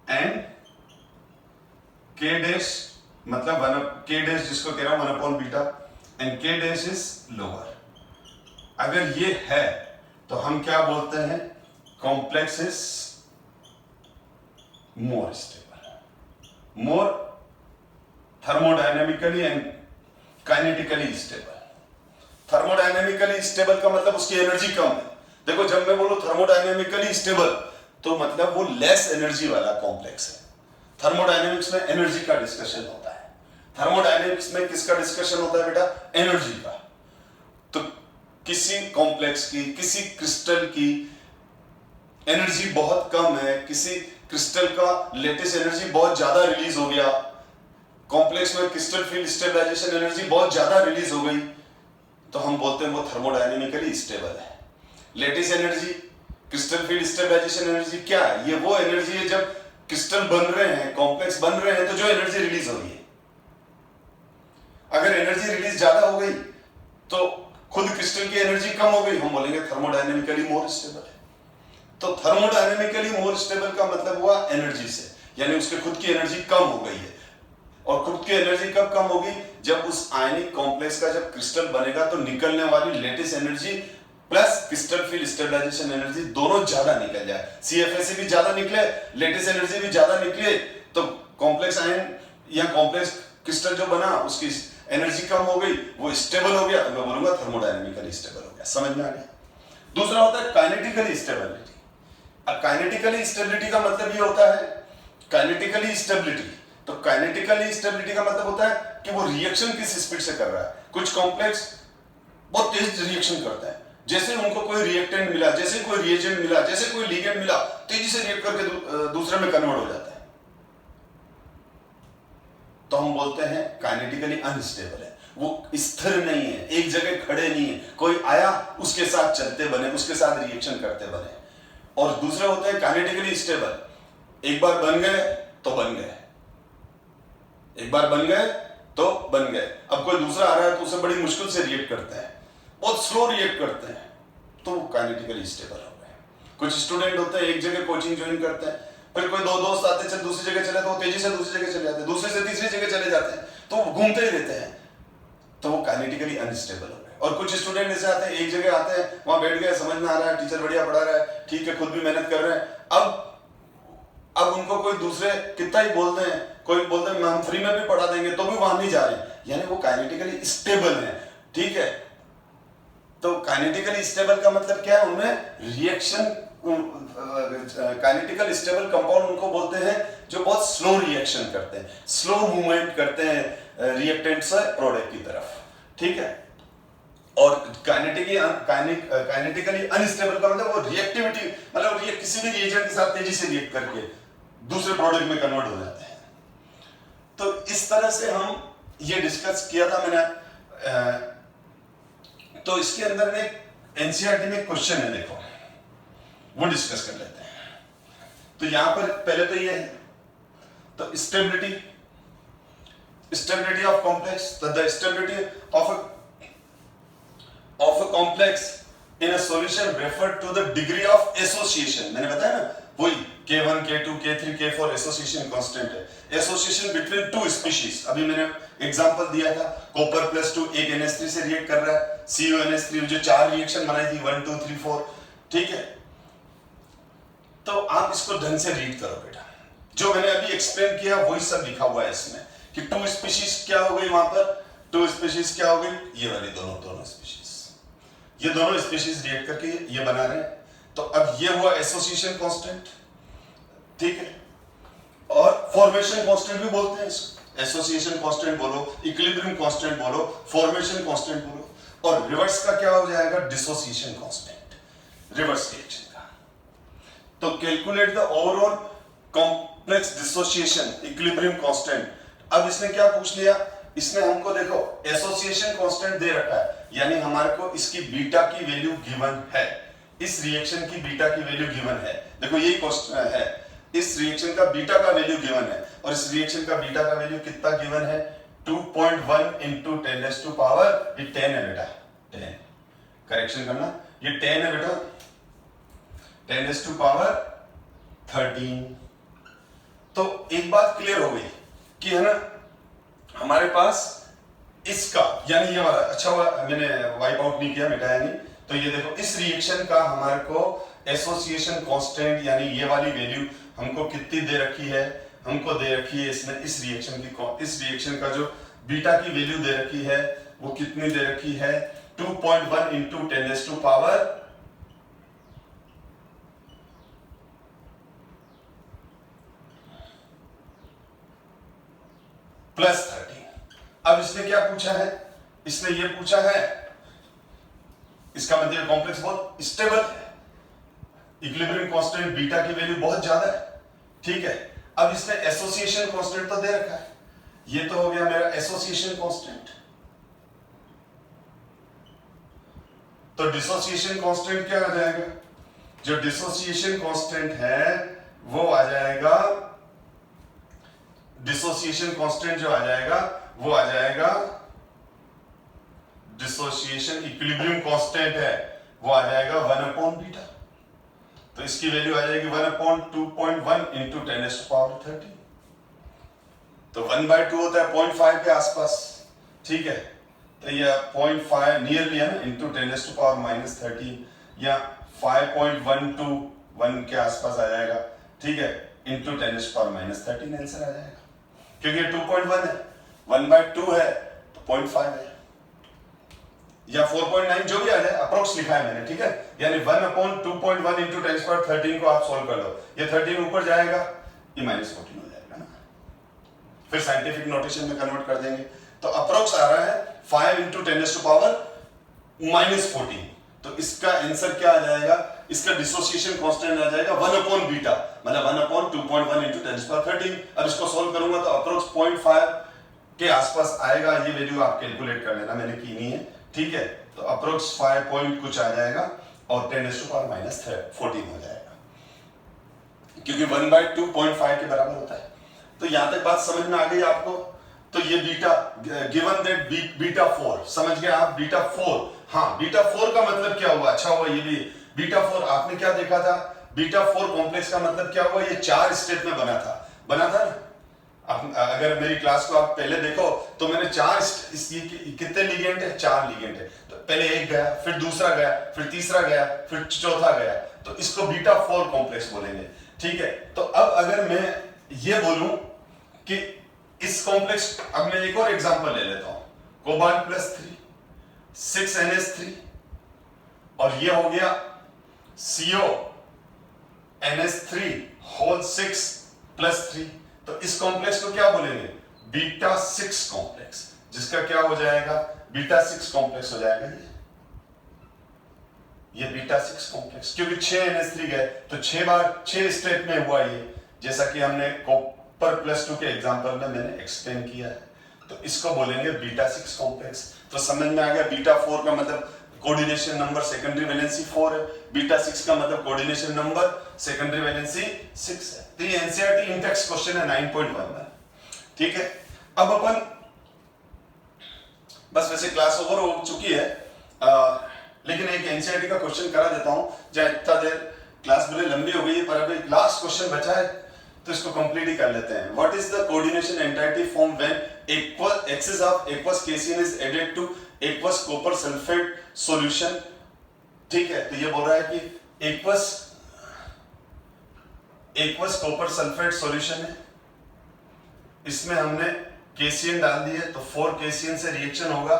A: एंड के डैश मतलब के डैश जिसको कह रहा हूं 1/बीटा एंड के डैश इज लोअर। अगर ये है तो हम क्या बोलते हैं? Complex is more stable, more thermodynamically and kinetically stable. Thermodynamically stable का मतलब उसकी एनर्जी कम है। देखो जब मैं बोलूं थर्मोडायनेमिकली स्टेबल तो मतलब वो लेस एनर्जी वाला कॉम्प्लेक्स है। थर्मोडायनेमिक्स में एनर्जी का डिस्कशन होता है। थर्मोडायनेमिक्स में किसका डिस्कशन होता है बेटा? एनर्जी का। तो किसी कॉम्प्लेक्स की, किसी क्रिस्टल की एनर्जी बहुत कम है, किसी क्रिस्टल का लेटेस्ट एनर्जी बहुत ज्यादा रिलीज हो गया, कॉम्प्लेक्स में क्रिस्टल फील्ड स्टेबलाइजेशन एनर्जी बहुत ज्यादा रिलीज हो गई, तो हम बोलते हैं वो थर्मोडायनेमिकली स्टेबल है। Lattice energy, crystal field stabilisation energy क्या है? ये वो एनर्जी है जब क्रिस्टल बन रहे हैं, कॉम्प्लेक्स बन रहे हैं, तो जो एनर्जी रिलीज हो रही है। अगर एनर्जी रिलीज ज्यादा हो गई तो खुद क्रिस्टल की एनर्जी कम हो गई, हम बोलेंगे थर्मोडायनेमिकली मोर स्टेबल है। तो थर्मोडायनेमिकली मोर स्टेबल का मतलब हुआ एनर्जी से, यानी उसके खुद की एनर्जी कम हो गई है। और खुद की एनर्जी कब कम होगी? जब उस आयनिक कॉम्प्लेक्स का जब क्रिस्टल बनेगा तो निकलने वाली lattice energy plus crystal field stabilisation energy दोनों ज्यादा निकल जाए। सीएफएसी भी ज्यादा निकले, लेटेस्ट एनर्जी भी ज्यादा निकले, तो कॉम्प्लेक्स आयन या कॉम्प्लेक्स क्रिस्टल जो बना उसकी एनर्जी कम हो गई, वो स्टेबल हो गया, तो मैं बोलूंगा थर्मोडायनेमिकली स्टेबल हो गया। समझ में आ गया? दूसरा होता है काइनेटिकली स्टेबिलिटी। अब काइनेटिकली स्टेबिलिटी का मतलब ये होता है, काइनेटिकली स्टेबिलिटी, तो काइनेटिकली स्टेबिलिटी का मतलब होता है कि वो रिएक्शन किस स्पीड से कर रहा है। कुछ कॉम्प्लेक्स बहुत तेज रिएक्शन करता है, जैसे उनको कोई रिएक्टेंट मिला, जैसे कोई रिएजेंट मिला, जैसे कोई लिगेंड मिला, तेजी से रिएक्ट करके दूसरे में कन्वर्ट हो जाता है, तो हम बोलते हैं काइनेटिकली अनस्टेबल है। वो स्थिर नहीं है, एक जगह खड़े नहीं है, कोई आया उसके साथ चलते बने, उसके साथ रिएक्शन करते बने। और दूसरे होते हैं काइनेटिकली स्टेबल, एक बार बन गए तो बन गए, एक बार बन गए तो बन गए। अब कोई दूसरा आ रहा है तो उसे बड़ी मुश्किल से रिएक्ट करते हैं, बहुत स्लो रिएक्ट करते हैं, तो वो काइनेटिकली स्टेबल हो गए। कुछ स्टूडेंट होते हैं एक जगह कोचिंग ज्वाइन करते हैं, फिर कोई दो दोस्त आते हैं दूसरी जगह चले, तो वो तेजी से दूसरी जगह चले जाते हैं, दूसरे से तीसरी जगह चले जाते हैं, तो वो घूमते ही रहते हैं, तो वो काइनेटिकली अनस्टेबल हो गए। और कुछ स्टूडेंट ऐसे आते हैं, एक जगह आते हैं, वहां बैठ गए, समझ में आ रहा है, टीचर बढ़िया पढ़ा रहा है, ठीक है, खुद भी मेहनत कर रहे हैं, अब उनको कोई दूसरे कितना ही बोलते हैं, कोई बोलते हैं हम फ्री में भी पढ़ा देंगे, तो भी वहां नहीं जा रहे, यानी वो काइनेटिकली स्टेबल है। ठीक है, तो काइनेटिकली स्टेबल का मतलब क्या है? उनमें रिएक्शन, काइनेटिकल स्टेबल कंपाउंड उनको बोलते हैं जो बहुत स्लो रिएक्शन करते हैं, स्लो मूवमेंट करते हैं रिएक्टेंट से प्रोडक्ट की तरफ। ठीक है, और काइनेटिकली अनस्टेबल का मतलब वो रिएक्टिविटी, मतलब ये किसी भी रिएजेंट के साथ तेजी से रिएक्ट करके दूसरे प्रोडक्ट में कन्वर्ट हो जाते हैं। तो इस तरह से हम ये डिस्कस किया था मैंने। तो इसके अंदर में एनसीईआरटी में क्वेश्चन है, देखो वो डिस्कस कर लेते हैं। तो यहां पर पहले तो ये है, तो stability of complex, the stability of a complex in a solution refer to the degree of association. मैंने बताया ना वही K1 K2 K3 K4 association constant है, एसोसिएशन बिटवीन टू स्पीशीज। अभी मैंने एग्जांपल दिया था, कॉपर +2 एक NH3 से रिएक्ट कर रहा है, CuNH3 जो 4 रिएक्शन बनाई थी 1 2 3 4, ठीक है। तो आप इसको ढंग से रीड करो बेटा, जो मैंने अभी एक्सप्लेन किया वही सब लिखा हुआ है इसमें कि टू स्पीशीज क्या हो गई, वहां पर टू स्पीशीज क्या हो गई, ये वाली दोनों स्पीशीज, ये दोनों स्पीशीज रिएक्ट करके ये बना रहे हैं। तो अब ये हुआ एसोसिएशन कांस्टेंट, ठीक है। और फॉर्मेशन कांस्टेंट भी बोलते हैं इसको, एसोसिएशन कांस्टेंट बोलो, इक्विलिब्रियम कांस्टेंट बोलो, फॉर्मेशन कांस्टेंट बोलो। और रिवर्स का क्या हो जाएगा, डिसोसिएशन कांस्टेंट, रिवर्स रिएक्शन का। तो calculate the overall complex dissociation equilibrium constant. अब इसने क्या पूछ लिया, इसने हमको देखो एसोसिएशन कांस्टेंट दे रखा है, यानी हमारे को इसकी बीटा की वैल्यू गिवन है, इस रिएक्शन की बीटा की वैल्यू गिवन है। देखो यही क्वेश्चन है, इस रिएक्शन का बीटा का वैल्यू गिवन है, और इस रिएक्शन का बीटा का वैल्यू कितना गिवन है, 2.1 into 10 to power, ये 10 है बेटा, 10 करेक्शन करना, ये 10 है बेटा, 10 to power 13। तो एक बात क्लियर हो गई कि है ना, हमारे पास इसका यानी ये वाला, अच्छा हुआ मैंने वाइप आउट नहीं किया, मिटाया नहीं। तो ये देखो इस रिएक्शन का हमारे को एसोसिएशन कांस्टेंट यानी ये वाली वैल्यू हमको कितनी दे रखी है, हमको दे रखी है इसने इस रिएक्शन का जो बीटा की वैल्यू दे रखी है वो कितनी दे रखी है, 2.1 into 10 to power +13। अब इसने क्या पूछा है, इसने ये पूछा है, इसका मतलब कॉम्प्लेक्स बहुत स्टेबल है, इक्विलिब्रियम कांस्टेंट बीटा की वैल्यू बहुत ज्यादा है, ठीक है। अब इसने एसोसिएशन कांस्टेंट तो दे रखा है, ये तो हो गया मेरा एसोसिएशन कांस्टेंट। तो डिसोसिएशन कांस्टेंट क्या आ जाएगा, जो डिसोसिएशन कांस्टेंट है वो आ जाएगा, डिसोसिएशन कांस्टेंट जो आ जाएगा वो आ जाएगा, डिसोसिएशन इक्विलिब्रियम कांस्टेंट है वो आ जाएगा 1/बीटा। तो इसकी वैल्यू आ जाएगी 1/2.1 into 10 to power 13। तो 1/2 होता है 0.5 के आसपास, ठीक है। तो ये 0.5 नियरली है ना, into 10 to power -13 या 5.121 के आसपास आ जाएगा, ठीक है, into 10 to power -13 आंसर आ जाएगा, क्योंकि 2.1 है, 1/2 है तो 0.5 है या 4.9 जो भी आ जाए, अप्रोक्स लिखा है मैंने, ठीक है। यानी 1/2.1 into 10 to power 13 को आप सोल्व कर लो, ये 13 ऊपर जाएगा, ये -14 हो जाएगा ना, फिर साइंटिफिक नोटेशन में कन्वर्ट कर देंगे। तो अप्रोक्स आ रहा है 5 into 10 to power -14। तो इसका आंसर क्या आ जाएगा, इसका डिसोसिएशन कांस्टेंट आ जाएगा 1/बीटा, मतलब 1/2.1 into 10 to power 13। अब इसको सोल्व करूंगा तो अप्रोक्स 0.5 के आसपास आएगा, ये वैल्यू आप कैलकुलेट कर लेना, मैंने की नहीं है, ठीक है। तो अप्रोक्स 5 पॉइंट कुछ आ जाएगा और 10 to power -14 हो जाएगा, क्योंकि 1/2.5 के बराबर होता है। तो यहां तक बात समझ में आ गई आपको। तो ये बीटा गिवन दैट बीटा 4, समझ गए आप, बीटा 4। हाँ, बीटा 4 का मतलब क्या हुआ, अच्छा हुआ ये भी बीटा 4 आपने क्या देखा था, बीटा 4 कॉम्प्लेक्स का मतलब क्या हुआ, ये 4 स्टेप में बना था ना। अगर मेरी क्लास को आप पहले देखो तो मैंने 4 कितने लिगेंड है, 4 लिगेंड है। तो पहले एक गया, फिर दूसरा गया, फिर तीसरा गया, फिर चौथा गया, तो इसको बीटा 4 कॉम्प्लेक्स बोलेंगे, ठीक है। तो अब अगर मैं ये बोलूं कि इस कॉम्प्लेक्स, अब मैं एक और एग्जांपल ले लेता हूं, कोबाल्ट +3 6NH3 और ये हो गया CONH3 होल 6 +3। तो इस कॉम्प्लेक्स को क्या बोलेंगे, बीटा 6 कॉम्प्लेक्स, जिसका क्या हो जाएगा, बीटा 6 कॉम्प्लेक्स हो जाएगा ये बीटा 6 कॉम्प्लेक्स, क्योंकि 6 NH3 गए तो 6 स्टेप में हुआ ये, जैसा कि हमने कॉपर +2 के एग्जांपल में मैंने एक्सप्लेन किया है। तो इसको बोलेंगे बीटा 6 कॉम्प्लेक्स। तो समझ में आ गया, बीटा 4 का मतलब कोऑर्डिनेशन नंबर सेकेंडरी वैलेंसी 4 है, बीटा 6 का मतलब कोऑर्डिनेशन नंबर सेकेंडरी वैलेंसी 6 है। तो ये एनसीईआरटी इन टेक्स्ट क्वेश्चन है 9.1 में। ठीक है, अब अपन बस वैसे क्लास ओवर हो चुकी है, लेकिन एक एनसीईआरटी का क्वेश्चन करा देता हूं, जहां इतना देर क्लास भले लंबी हो गई है पर अभी लास्ट क्वेश्चन बचा है तो इसको कंप्लीट ही कर लेते हैं। What is the coordination entity form when aqueous excess of aqueous KCN is added to aqueous copper sulphate solution. ठीक है, तो ये बोल रहा है कि एक्वस कॉपर सल्फेट सॉल्यूशन है, इसमें हमने केसीएन डाल दिए तो 4 केसीएन से रिएक्शन होगा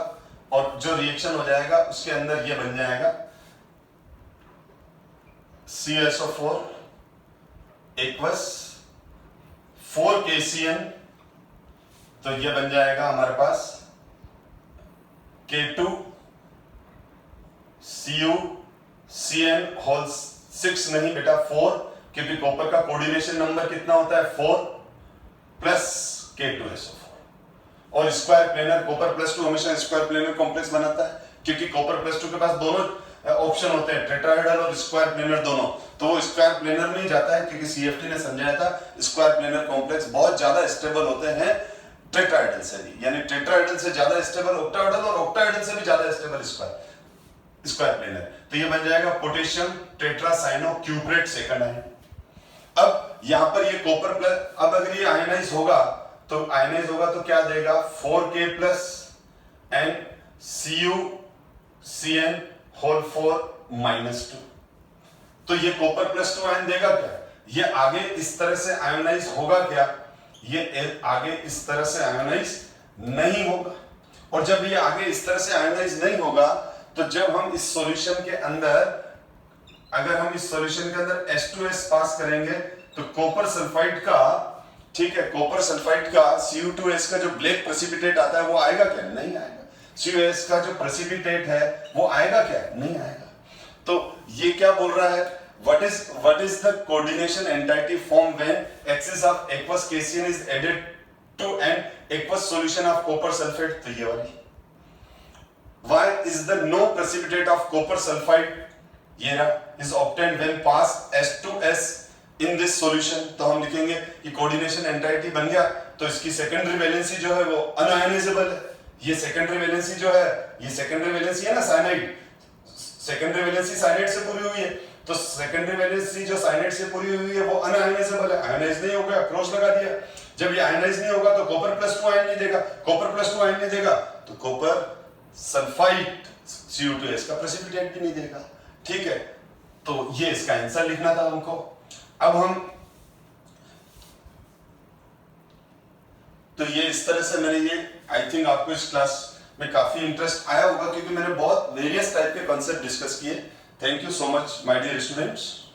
A: और जो रिएक्शन हो जाएगा उसके अंदर ये बन जाएगा CSO4 एक्वस 4 केसीएन, तो ये बन जाएगा हमारे पास K2 CuCN होल 6 नहीं बेटा 4, क्योंकि कॉपर का कोऑर्डिनेशन नंबर कितना होता है 4 प्लस K2SO4। और स्क्वायर प्लेनर कॉपर प्लस 2 हमेशा स्क्वायर प्लेनर कॉम्प्लेक्स बनाता है, क्योंकि कॉपर प्लस 2 के पास दोनों ऑप्शन होते हैं, टेट्राहेड्रल और स्क्वायर प्लेनर दोनों, तो वो स्क्वायर प्लेनर में ही जाता है, क्योंकि सीएफटी ने समझाया था स्क्वायर प्लेनर कॉम्प्लेक्स बहुत ज्यादा स्टेबल होते हैं टेट्राहेड्रल से भी, यानी टेट्राहेड्रल से ज्यादा स्टेबल ऑक्टाहेड्रल और ऑक्टाहेड्रल से भी ज्यादा स्टेबल स्क्वायर प्लेनर। तो ये बन जाएगा पोटेशियम टेट्रासाइनो क्यूप्रेट सेकंड आयन। अब यहां पर ये कॉपर प्लस, अब अगर ये आयनाइज होगा तो क्या देगा 4K plus and CuCN whole 4 -2। तो ये कॉपर प्लस 2 आयन देगा क्या, ये आगे इस तरह से आयोनाइज होगा क्या, ये आगे इस तरह से आयोनाइज नहीं होगा। और जब ये आगे इस तरह से आयोनाइज नहीं होगा तो जब हम इस सॉल्यूशन के अंदर, अगर हम इस सॉल्यूशन के अंदर H2S पास करेंगे तो कॉपर सल्फाइड का, ठीक है, कॉपर सल्फाइड का Cu2S का जो ब्लैक प्रेसिपिटेट आता है वो आएगा क्या, नहीं आएगा। CuS का जो प्रेसिपिटेट है वो आएगा क्या, नहीं आएगा। तो ये क्या बोल रहा है, what is the coordination entity formed when excess of aqueous cation is added to an aqueous solution of copper sulfate, तो ये वाली। why is the no precipitate of copper sulfide, ये रहा, is obtained when pass H2S in this solution। तो हम लिखेंगे कि coordination entity बन गया तो इसकी सेकेंडरी वैलेंसी जो है वो अनआयनाइजेबल है। ये सेकेंडरी वैलेंसी जो है, ये सेकेंडरी वैलेंसी है ना साइनाइड, सेकेंडरी वैलेंसी साइनाइड से पूरी हुई है, तो सेकेंडरी वैलेंसी जो साइनाइड से पूरी हुई है वो अनआयनाइजेबल है। आयनाइज नहीं हो गया, क्रॉस लगा दिया। जब ये आयनाइज नहीं होगा तो कॉपर प्लस 2 आयन नहीं देगा, कॉपर प्लस 2 आयन नहीं देगा तो कॉपर सल्फाइड Cu2S का प्रेसिपिटेट भी नहीं देगा। ठीक है, तो ये इसका आंसर लिखना था हमको। अब हम, तो ये इस तरह से मैंने ये, आई थिंक आपको इस क्लास में काफी इंटरेस्ट आया होगा क्योंकि मैंने बहुत वेरियस टाइप के कॉन्सेप्ट डिस्कस किए। Thank you so much my dear students.